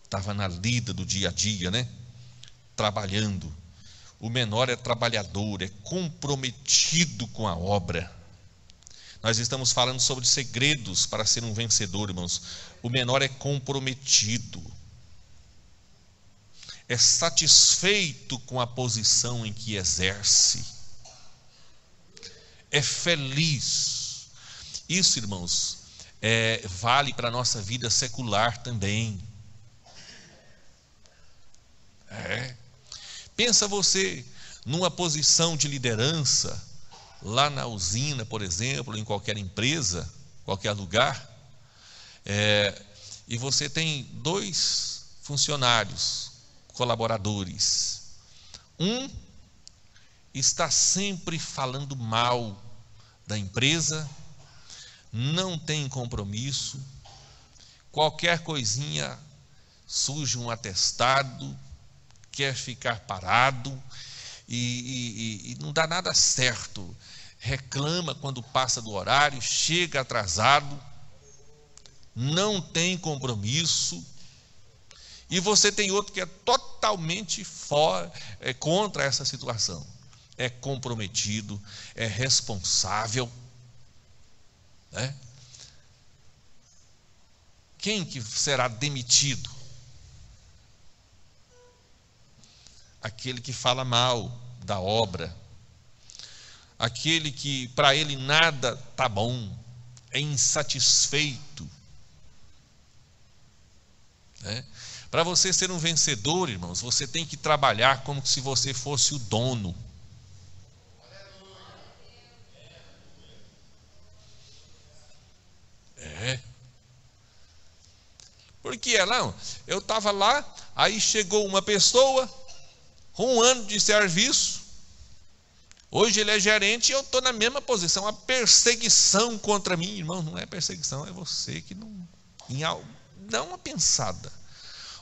estava na lida do dia a dia, trabalhando. O menor é trabalhador, é comprometido com a obra. Nós estamos falando sobre segredos para ser um vencedor, irmãos. O menor é comprometido, é satisfeito com a posição em que exerce, é feliz. Isso, irmãos, vale para a nossa vida secular também. Pensa você numa posição de liderança, lá na usina, por exemplo, em qualquer empresa, qualquer lugar, e você tem dois funcionários, colaboradores. Um está sempre falando mal da empresa, não tem compromisso, qualquer coisinha surge um atestado, quer ficar parado e não dá nada certo, reclama quando passa do horário, chega atrasado, não tem compromisso. E você tem outro que é totalmente contra essa situação, é comprometido, é responsável, né? Quem que será demitido? Aquele que fala mal da obra, aquele que para ele nada está bom, é insatisfeito, né? Para você ser um vencedor, irmãos, você tem que trabalhar como se você fosse o dono. Porque não, eu estava lá, aí chegou uma pessoa, 1 ano de serviço, hoje ele é gerente e eu estou na mesma posição, a perseguição contra mim. Irmão, não é perseguição, é você que não dá uma pensada.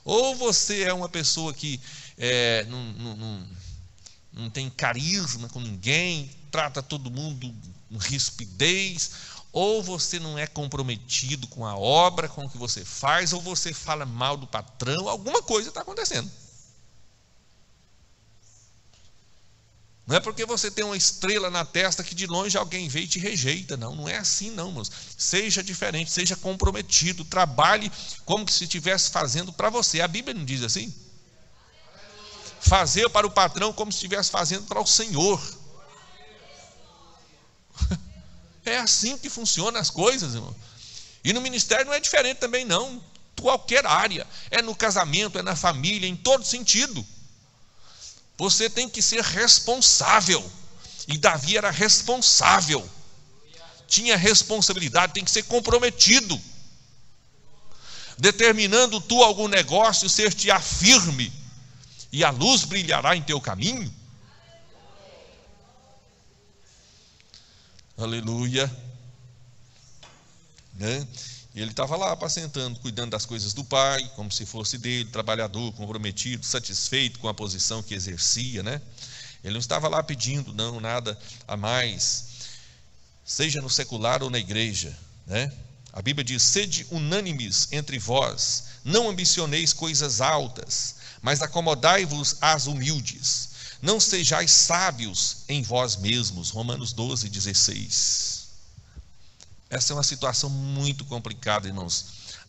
Ou você é uma pessoa que não tem carisma com ninguém, trata todo mundo com rispidez, ou você não é comprometido com a obra, com o que você faz, ou você fala mal do patrão, alguma coisa está acontecendo. Não é porque você tem uma estrela na testa que de longe alguém vê e te rejeita, não. Não é assim não, meus. Seja diferente, seja comprometido, trabalhe como se estivesse fazendo para você. A Bíblia não diz assim? Fazer para o patrão como se estivesse fazendo para o Senhor. É assim que funcionam as coisas, irmão. E no ministério não é diferente também não. Qualquer área, é no casamento, é na família, em todo sentido. Você tem que ser responsável. E Davi era responsável. Tinha responsabilidade, tem que ser comprometido. Determinando tu algum negócio, ser-te-á firme, e a luz brilhará em teu caminho. Aleluia. Né? E ele estava lá apacentando, cuidando das coisas do pai, como se fosse dele, trabalhador, comprometido, satisfeito com a posição que exercia, né? Ele não estava lá pedindo nada a mais, seja no secular ou na igreja, né? A Bíblia diz: sede unânimes entre vós, não ambicioneis coisas altas, mas acomodai-vos às humildes. Não sejais sábios em vós mesmos. Romanos 12, 16. Essa é uma situação muito complicada, irmãos.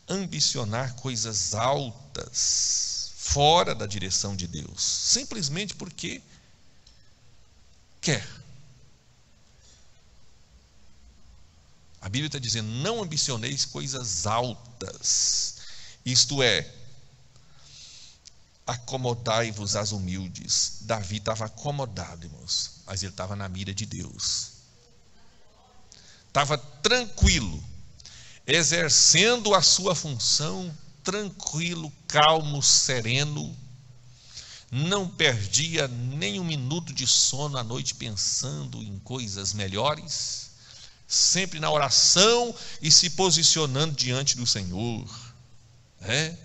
Ambicionar coisas altas, fora da direção de Deus, simplesmente porque quer. A Bíblia está dizendo: não ambicioneis coisas altas, isto é, acomodai-vos às humildes. Davi estava acomodado, irmãos, mas ele estava na mira de Deus. Estava tranquilo, exercendo a sua função, tranquilo, calmo, sereno, não perdia nem um minuto de sono à noite pensando em coisas melhores, sempre na oração e se posicionando diante do Senhor, né?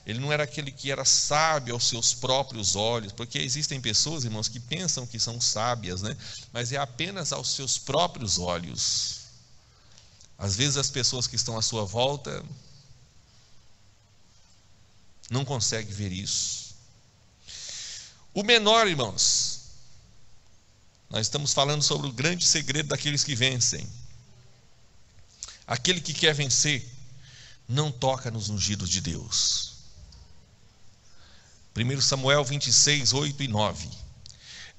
Ele não era aquele que era sábio aos seus próprios olhos, porque existem pessoas, irmãos, que pensam que são sábias, né? Mas é apenas aos seus próprios olhos. Às vezes as pessoas que estão à sua volta não conseguem ver isso. O menor, irmãos, nós estamos falando sobre o grande segredo daqueles que vencem. Aquele que quer vencer não toca nos ungidos de Deus. 1 Samuel 26, 8 e 9.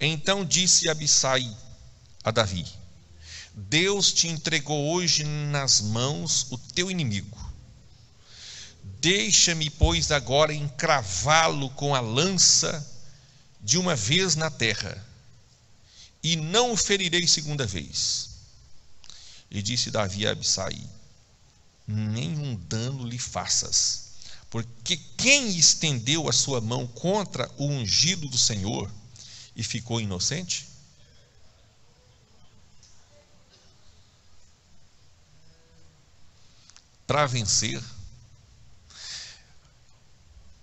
Então disse Abissai a Davi: Deus te entregou hoje nas mãos o teu inimigo. Deixa-me, pois, agora encravá-lo com a lança de uma vez na terra, e não o ferirei segunda vez. E disse Davi a Abissai: nenhum dano lhe faças, Porque quem estendeu a sua mão contra o ungido do Senhor e ficou inocente? Para vencer,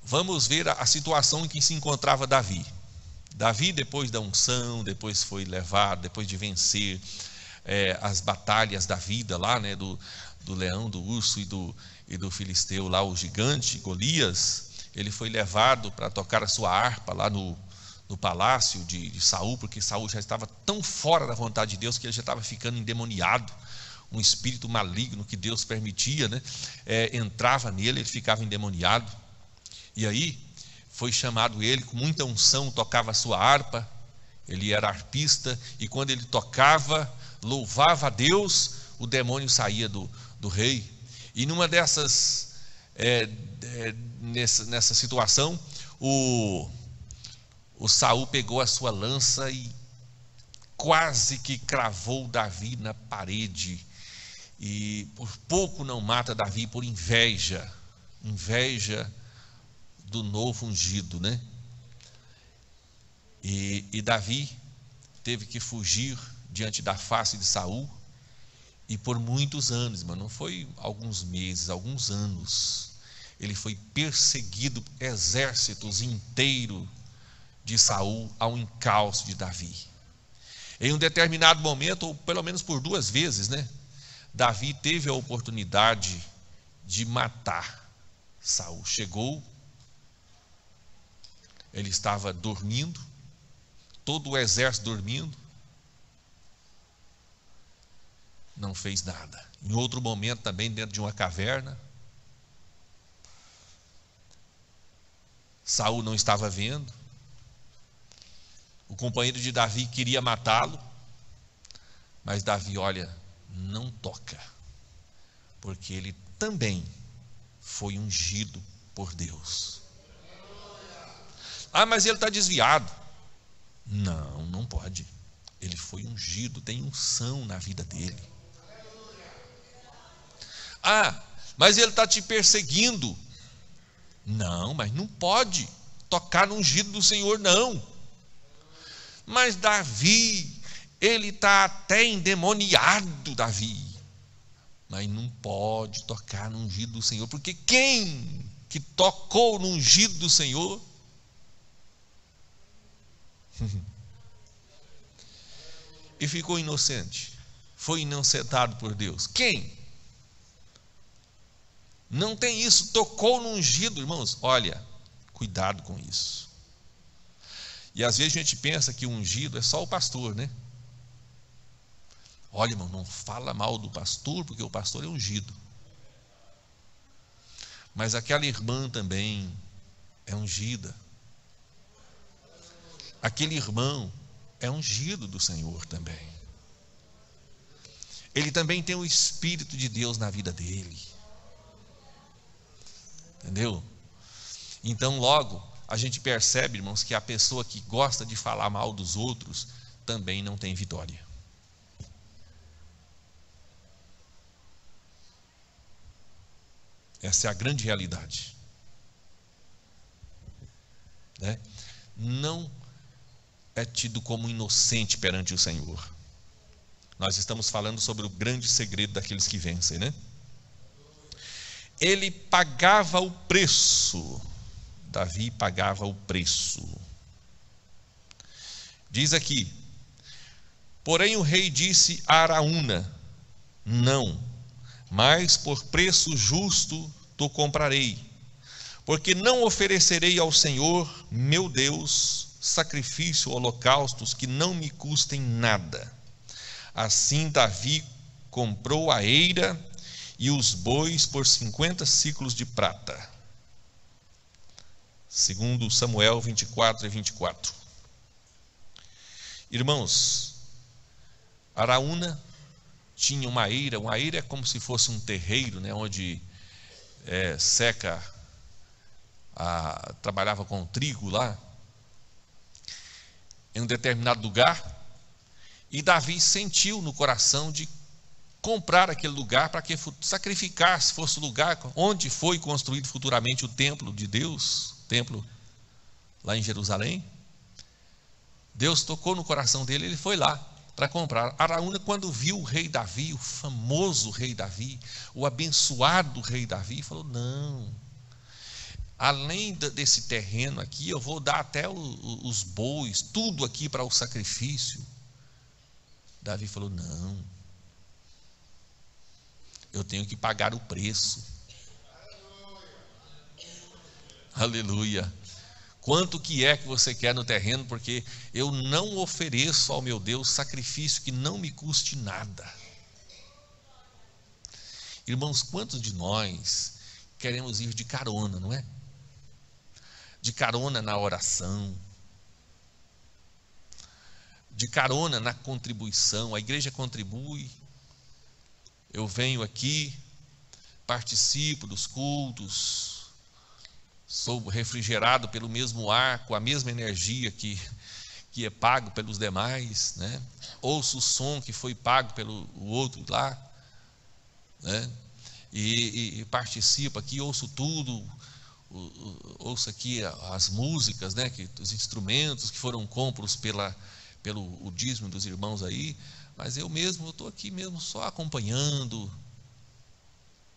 vamos ver a situação em que se encontrava Davi. Davi, depois da unção, depois foi levado, depois de vencer as batalhas da vida lá, né, do leão, do urso e do filisteu lá, o gigante Golias, ele foi levado para tocar a sua harpa lá no palácio de Saul, porque Saul já estava tão fora da vontade de Deus que ele já estava ficando endemoniado. Um espírito maligno que Deus permitia, né, entrava nele, ele ficava endemoniado. E aí foi chamado ele, com muita unção, tocava a sua harpa, ele era arpista, e quando ele tocava, louvava a Deus, o demônio saía do rei. E numa dessas, nessa situação, o Saul pegou a sua lança e quase que cravou Davi na parede. E por pouco não mata Davi por inveja do novo ungido, né? E Davi teve que fugir diante da face de Saul, e por muitos anos, mas não foi alguns meses, alguns anos, ele foi perseguido, exércitos inteiros de Saul ao encalço de Davi. Em um determinado momento, ou pelo menos por 2 vezes, né, Davi teve a oportunidade de matar Saul. Chegou, ele estava dormindo, todo o exército dormindo, não fez nada. Em outro momento também, dentro de uma caverna, Saul não estava vendo, o companheiro de Davi queria matá-lo, mas Davi, olha, não toca, porque ele também foi ungido por Deus. Ah, mas ele está desviado. Não, não pode. Ele foi ungido, tem unção na vida dele. Ah, mas ele está te perseguindo. Não, mas não pode tocar no ungido do Senhor, não. Mas Davi, ele está até endemoniado, Davi. Mas não pode tocar no ungido do Senhor, porque quem que tocou no ungido do Senhor? E ficou inocente, foi inocentado por Deus. Quem? Não tem isso, tocou no ungido, irmãos. Olha, cuidado com isso. E às vezes a gente pensa que o ungido é só o pastor, né? Olha, irmão, não fala mal do pastor, porque o pastor é ungido. Mas aquela irmã também é ungida. Aquele irmão é ungido do Senhor também. Ele também tem o Espírito de Deus na vida dele. Entendeu? Então logo a gente percebe, irmãos, que a pessoa que gosta de falar mal dos outros também não tem vitória. Essa é a grande realidade, né? Não é tido como inocente perante o Senhor. Nós estamos falando sobre o grande segredo daqueles que vencem, né? Ele pagava o preço. Davi pagava o preço. Diz aqui: porém o rei disse a Araúna: não, mas por preço justo te comprarei, porque não oferecerei ao Senhor meu Deus sacrifício, holocaustos que não me custem nada. Assim Davi comprou a eira e os bois por 50 siclos de prata. Segundo Samuel 24:24. Irmãos, Araúna tinha uma eira é como se fosse um terreiro, né, onde trabalhava com trigo lá, em um determinado lugar, e Davi sentiu no coração de comprar aquele lugar para que sacrificar, se fosse o lugar onde foi construído futuramente o templo de Deus, o templo lá em Jerusalém. Deus tocou no coração dele, ele foi lá para comprar. Araúna, quando viu o rei Davi, o famoso rei Davi, o abençoado rei Davi, falou: não, além desse terreno aqui, eu vou dar até os bois, tudo aqui para o sacrifício. Davi falou: não, eu tenho que pagar o preço. Aleluia. Quanto que é que você quer no terreno? Porque eu não ofereço ao meu Deus sacrifício que não me custe nada. Irmãos, quantos de nós queremos ir de carona, não é? De carona na oração, de carona na contribuição. A igreja contribui, eu venho aqui, participo dos cultos, sou refrigerado pelo mesmo ar, com a mesma energia que é pago pelos demais, né? Ouço o som que foi pago pelo outro lá, né? E participo aqui, ouço tudo, ouço aqui as músicas, né? Os instrumentos que foram compros pelo dízimo dos irmãos aí, mas eu estou aqui mesmo só acompanhando.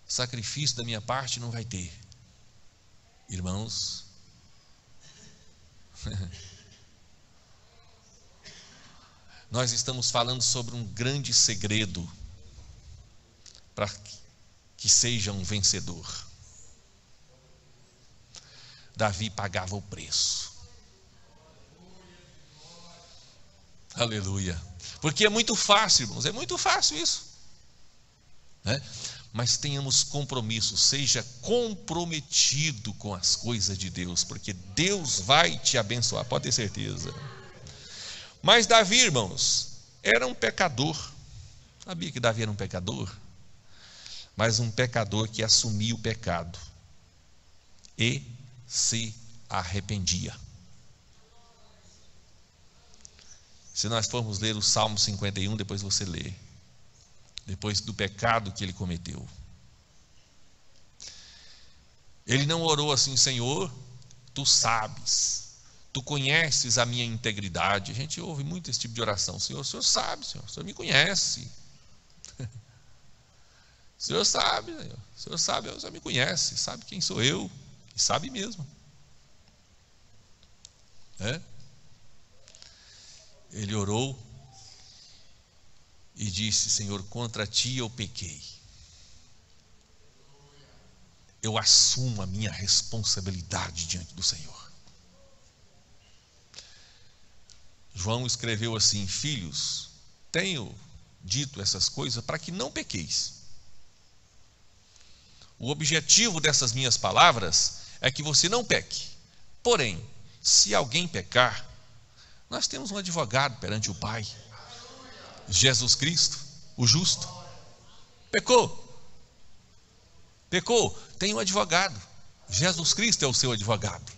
Sacrifício da minha parte não vai ter. Irmãos, nós estamos falando sobre um grande segredo para que seja um vencedor. Davi pagava o preço. Aleluia. Porque é muito fácil, irmãos, é muito fácil isso, né? Mas tenhamos compromisso, seja comprometido com as coisas de Deus, porque Deus vai te abençoar, pode ter certeza. Mas Davi, irmãos, era um pecador. Sabia que Davi era um pecador? Mas um pecador que assumia o pecado e se arrependia. Se nós formos ler o Salmo 51, depois você lê, depois do pecado que ele cometeu, ele não orou assim: Senhor, tu sabes, tu conheces a minha integridade. A gente ouve muito esse tipo de oração: Senhor, o Senhor sabe, Senhor, o Senhor me conhece. O Senhor sabe, Senhor, o Senhor sabe, o Senhor me conhece, sabe quem sou eu, e sabe mesmo. Ele orou e disse: Senhor, contra ti eu pequei. Eu assumo a minha responsabilidade diante do Senhor. João escreveu assim: filhos, tenho dito essas coisas para que não pequeis. O objetivo dessas minhas palavras é que você não peque. Porém, se alguém pecar, nós temos um advogado perante o Pai, Jesus Cristo, o justo. Pecou, tem um advogado. Jesus Cristo é o seu advogado.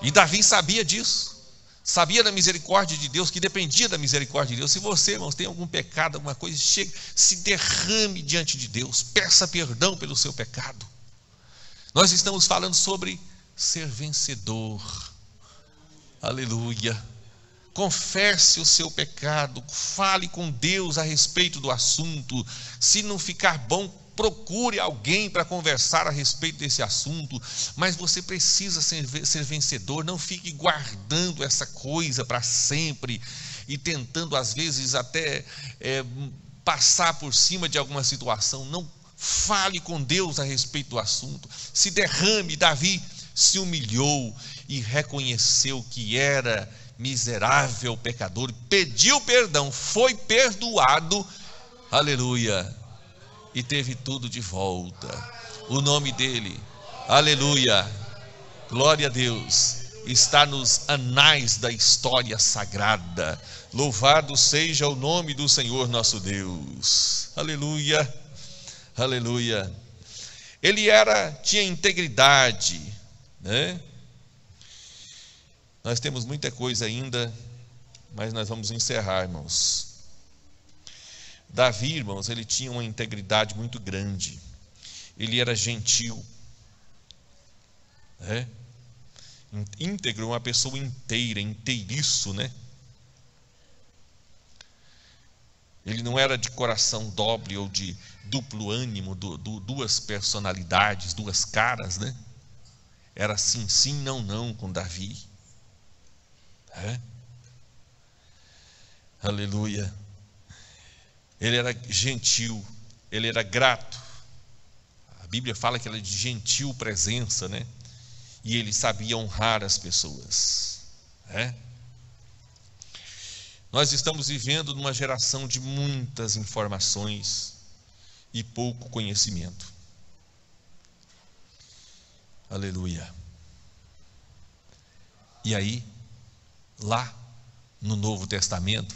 E Davi sabia disso, sabia da misericórdia de Deus, que dependia da misericórdia de Deus. Se você, irmãos, tem algum pecado, alguma coisa, chegue, se derrame diante de Deus, peça perdão pelo seu pecado. Nós estamos falando sobre ser vencedor. Aleluia. Confesse o seu pecado, fale com Deus a respeito do assunto. Se não ficar bom, procure alguém para conversar a respeito desse assunto. Mas você precisa ser vencedor. Não fique guardando essa coisa para sempre e tentando às vezes até passar por cima de alguma situação. Não, fale com Deus a respeito do assunto. Se derrame. Davi se humilhou e reconheceu que era miserável pecador, pediu perdão, foi perdoado, aleluia, e teve tudo de volta. O nome dele, aleluia, glória a Deus, está nos anais da história sagrada. Louvado seja o nome do Senhor nosso Deus. Aleluia, aleluia. Ele tinha integridade, né? Nós temos muita coisa ainda, mas nós vamos encerrar, irmãos. Davi, irmãos, ele tinha uma integridade muito grande. Ele era gentil, íntegro, uma pessoa inteira, inteiriço, né? Ele não era de coração dobre ou de duplo ânimo, duas personalidades, duas caras, né? Era sim, sim, não, não com Davi. Aleluia. Ele era gentil, ele era grato. A Bíblia fala que ele era de gentil presença, né? E ele sabia honrar as pessoas. Nós estamos vivendo numa geração de muitas informações e pouco conhecimento. Aleluia. E aí, lá no Novo Testamento,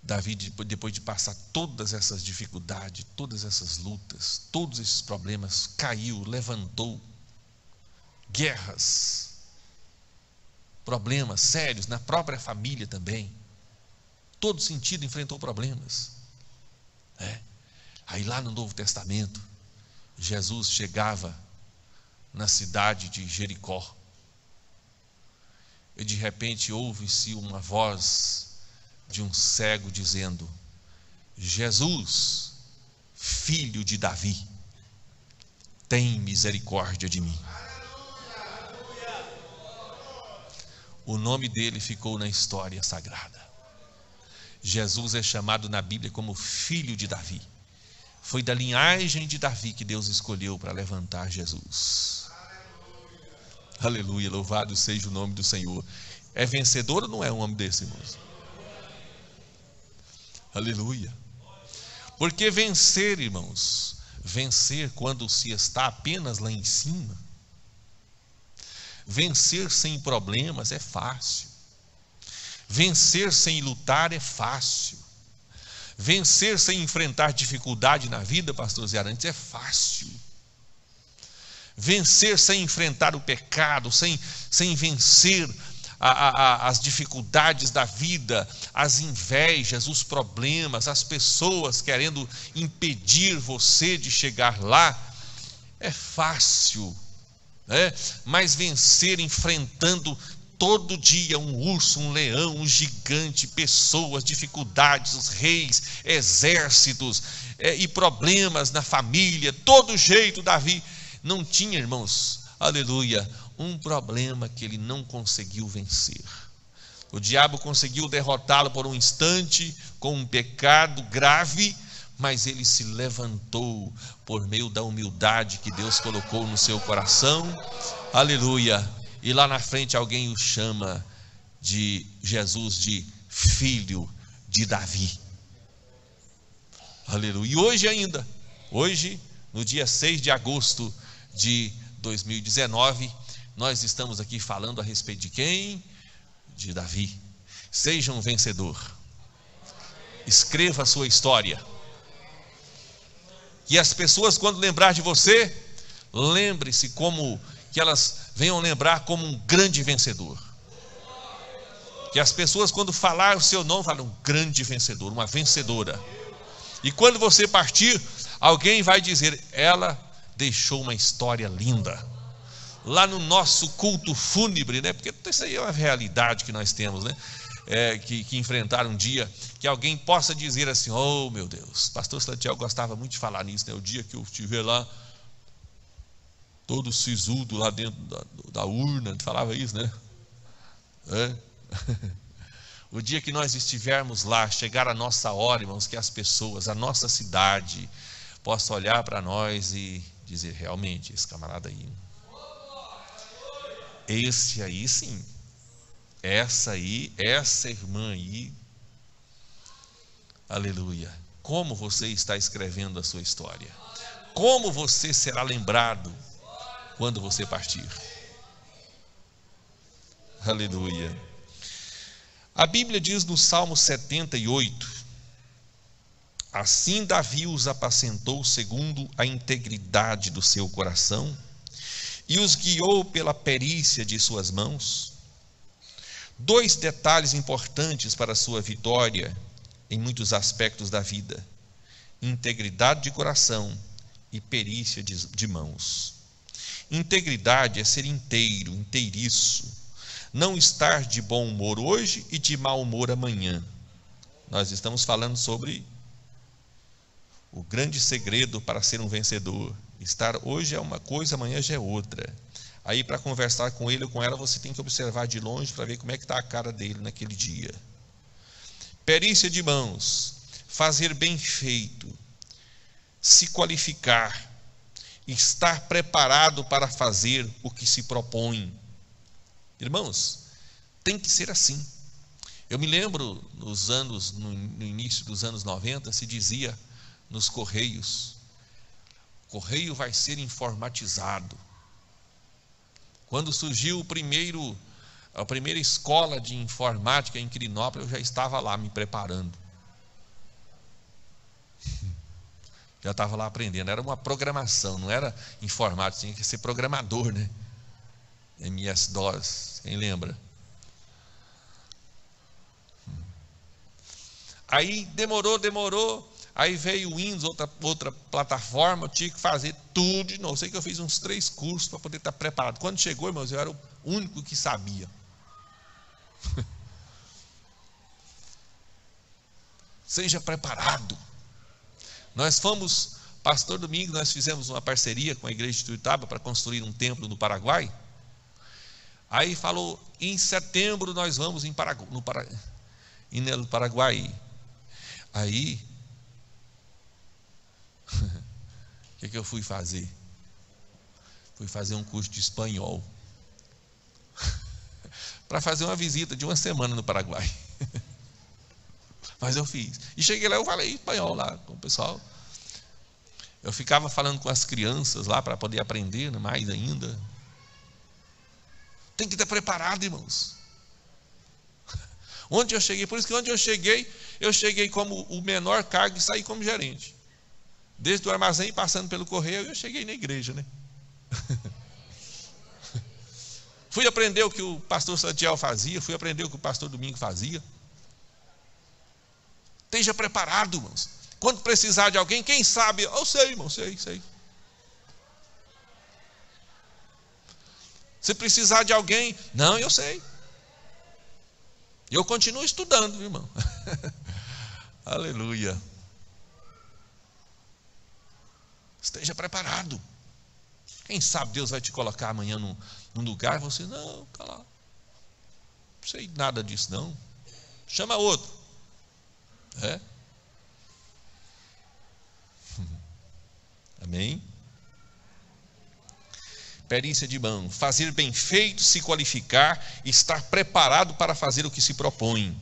Davi, depois de passar todas essas dificuldades, todas essas lutas, todos esses problemas, caiu, levantou, guerras, problemas sérios na própria família também, todo sentido enfrentou problemas. Aí lá no Novo Testamento, Jesus chegava na cidade de Jericó, e de repente ouve-se uma voz de um cego dizendo: Jesus, filho de Davi, tem misericórdia de mim. O nome dele ficou na história sagrada. Jesus é chamado na Bíblia como filho de Davi. Foi da linhagem de Davi que Deus escolheu para levantar Jesus. Aleluia, louvado seja o nome do Senhor. É vencedor ou não é um homem desse, irmãos? Aleluia. Porque vencer, irmãos, vencer quando se está apenas lá em cima, vencer sem problemas é fácil. Vencer sem lutar é fácil. Vencer sem enfrentar dificuldade na vida, pastor Zé Arantes, é fácil. Vencer sem enfrentar o pecado, sem vencer as dificuldades da vida, as invejas, os problemas, as pessoas querendo impedir você de chegar lá, é fácil, mas vencer enfrentando todo dia um urso, um leão, um gigante, pessoas, dificuldades, os reis, exércitos e problemas na família, todo jeito. Davi não tinha, irmãos, aleluia, um problema que ele não conseguiu vencer. O diabo conseguiu derrotá-lo por um instante com um pecado grave, mas ele se levantou por meio da humildade que Deus colocou no seu coração. Aleluia. E lá na frente alguém o chama de Jesus de filho de Davi. Aleluia. E hoje ainda, hoje, no dia 6 de agosto de 2019, nós estamos aqui falando a respeito de quem? De Davi. Seja um vencedor. Escreva a sua história. E as pessoas, quando lembrar de você, lembre-se como que elas venham lembrar como um grande vencedor. Que as pessoas, quando falar o seu nome, falam: um grande vencedor, uma vencedora. E quando você partir, alguém vai dizer: ela deixou uma história linda. Lá no nosso culto fúnebre, né? Porque isso aí é uma realidade que nós temos, né? Que enfrentar um dia, que alguém possa dizer assim: oh meu Deus, pastor Santiago gostava muito de falar nisso, né? O dia que eu estiver lá, todo sisudo lá dentro da urna, falava isso, né? O dia que nós estivermos lá, chegar a nossa hora, irmãos, que as pessoas, a nossa cidade, possam olhar para nós e dizer: realmente, esse camarada aí, esse aí sim, essa irmã aí, aleluia. Como você está escrevendo a sua história? Como você será lembrado quando você partir? Aleluia. A Bíblia diz no Salmo 78: assim Davi os apacentou segundo a integridade do seu coração e os guiou pela perícia de suas mãos. Dois detalhes importantes para a sua vitória em muitos aspectos da vida: integridade de coração e perícia de mãos. Integridade é ser inteiro, inteiriço, não estar de bom humor hoje e de mau humor amanhã. Nós estamos falando sobre o grande segredo para ser um vencedor. Estar hoje é uma coisa, amanhã já é outra. Aí, para conversar com ele ou com ela, você tem que observar de longe para ver como é que está a cara dele naquele dia. Perícia de mãos, fazer bem feito, se qualificar, estar preparado para fazer o que se propõe. Irmãos, tem que ser assim. Eu me lembro no início dos anos 90, se dizia nos Correios: o Correio vai ser informatizado. Quando surgiu a primeira escola de informática em Quirinópolis, eu já estava lá me preparando. Já estava lá aprendendo. Era uma programação, não era informática, tinha que ser programador, né? MS-DOS, quem lembra? Aí demorou. Aí veio o Windows, outra plataforma, eu tinha que fazer tudo de novo. Sei que eu fiz uns 3 cursos para poder estar preparado. Quando chegou, irmãos, eu era o único que sabia. Seja preparado. Nós fomos, pastor Domingos, nós fizemos uma parceria com a igreja de Tuiutaba para construir um templo no Paraguai. Aí falou, em setembro nós vamos no Paraguai. Aí, o que eu fui fazer? Fui fazer um curso de espanhol. Para fazer uma visita de uma semana no Paraguai. Mas eu fiz. E cheguei lá, eu falei espanhol lá com o pessoal. Eu ficava falando com as crianças lá para poder aprender mais ainda. Tem que estar preparado, irmãos. Onde eu cheguei, por isso que onde eu cheguei como o menor cargo e saí como gerente. Desde o armazém, passando pelo correio, eu cheguei na igreja, né? Fui aprender o que o pastor Santiago fazia, fui aprender o que o pastor Domingo fazia. Esteja preparado, irmãos. Quando precisar de alguém, quem sabe? Eu sei, irmão, sei. Se precisar de alguém, não, eu sei. Eu continuo estudando, irmão. Aleluia. Esteja preparado. Quem sabe Deus vai te colocar amanhã num lugar, você, não, cala. Não sei nada disso, não. Chama outro. Amém? Perícia de mão, fazer bem feito, se qualificar, estar preparado para fazer o que se propõe.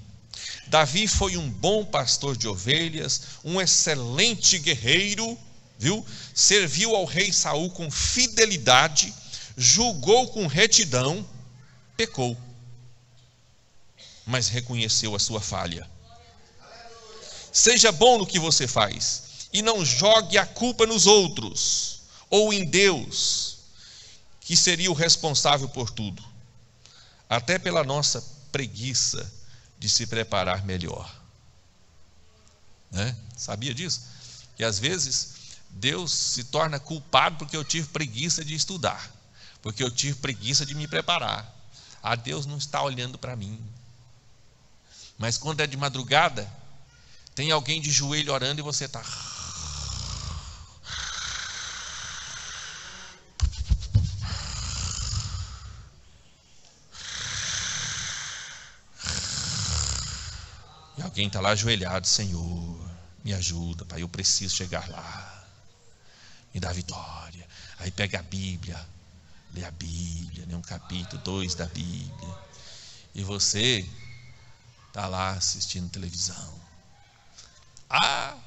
Davi foi um bom pastor de ovelhas, um excelente guerreiro, viu? Serviu ao rei Saul com fidelidade, julgou com retidão, pecou, mas reconheceu a sua falha. Seja bom no que você faz e não jogue a culpa nos outros ou em Deus, que seria o responsável por tudo, até pela nossa preguiça de se preparar melhor, né? Sabia disso? Que às vezes Deus se torna culpado porque eu tive preguiça de estudar, porque eu tive preguiça de me preparar. Deus não está olhando para mim. Mas quando é de madrugada, tem alguém de joelho orando e você está... E alguém está lá ajoelhado, Senhor, me ajuda, Pai, eu preciso chegar lá, me dá vitória. Aí pega a Bíblia, lê a Bíblia, né, um capítulo, 2 da Bíblia, e você está lá assistindo televisão.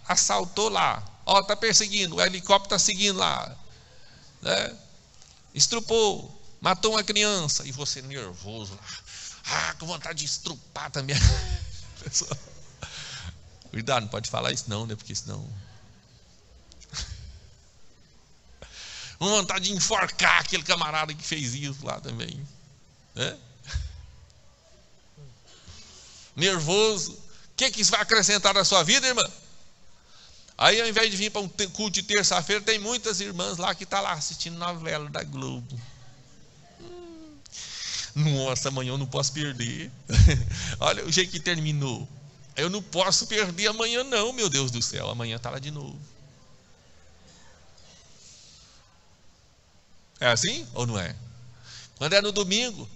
Assaltou lá, está perseguindo, o helicóptero está seguindo lá, né? Estrupou, matou uma criança, e você nervoso lá, com vontade de estrupar também. Cuidado, não pode falar isso não, né? Porque senão... Com vontade de enforcar aquele camarada que fez isso lá também, né? Nervoso, que isso vai acrescentar na sua vida, irmã? Aí, ao invés de vir para um culto de terça-feira, tem muitas irmãs lá que estão lá assistindo novela da Globo. Nossa, amanhã eu não posso perder. Olha o jeito que terminou. Eu não posso perder amanhã não, meu Deus do céu. Amanhã está lá de novo. É assim ou não é? Quando é no domingo,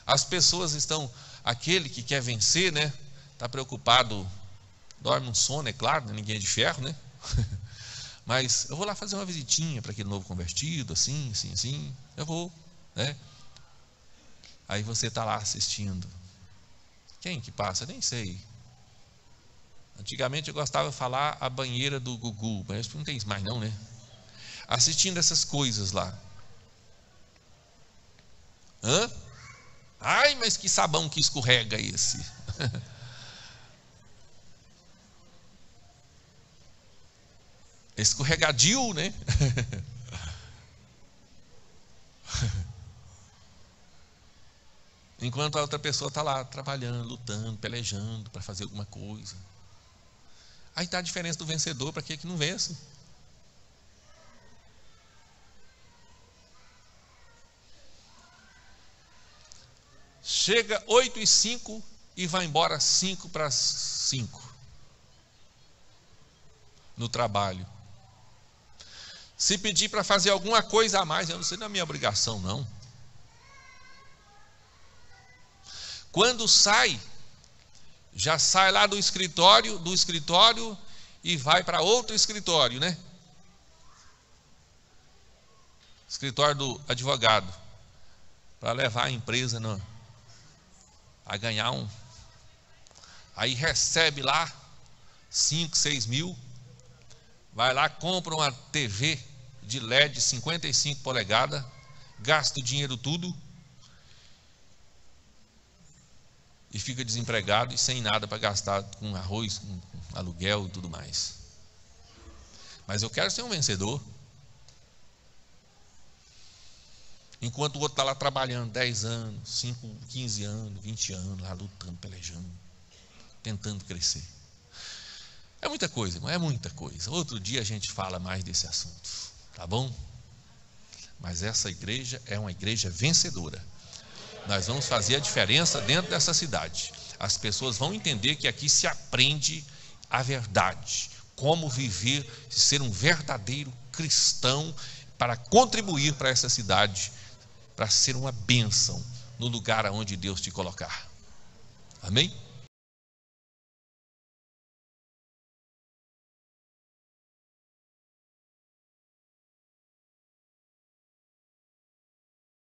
as pessoas estão... Aquele que quer vencer, né? Está preocupado, dorme um sono, é claro, ninguém é de ferro, né? Mas eu vou lá fazer uma visitinha para aquele novo convertido, assim, assim, assim. Eu vou, né? Aí você está lá assistindo. Quem que passa? Nem sei. Antigamente eu gostava de falar a banheira do Gugu, mas não tem mais não, né? Assistindo essas coisas lá. Hã? Ai, mas que sabão que escorrega esse. Escorregadio, né? Enquanto a outra pessoa está lá trabalhando, lutando, pelejando para fazer alguma coisa. Aí está a diferença do vencedor para aquele que não vence. Chega 8h05 e vai embora 4:55 no trabalho. Se pedir para fazer alguma coisa a mais, eu não sei, não é minha obrigação não. Quando sai, já sai lá do escritório e vai para outro escritório, né? Escritório do advogado, para levar a empresa a ganhar aí recebe lá 5, 6 mil, vai lá, compra uma TV de LED 55 polegadas, gasta o dinheiro tudo e fica desempregado e sem nada para gastar com arroz, com aluguel e tudo mais. Mas eu quero ser um vencedor. Enquanto o outro está lá trabalhando 10 anos, 5, 15 anos, 20 anos, lá lutando, pelejando, tentando crescer. É muita coisa, não é muita coisa. Outro dia a gente fala mais desse assunto, tá bom? Mas essa igreja é uma igreja vencedora. Nós vamos fazer a diferença dentro dessa cidade. As pessoas vão entender que aqui se aprende a verdade, como viver, ser um verdadeiro cristão para contribuir para essa cidade, para ser uma bênção no lugar aonde Deus te colocar. Amém?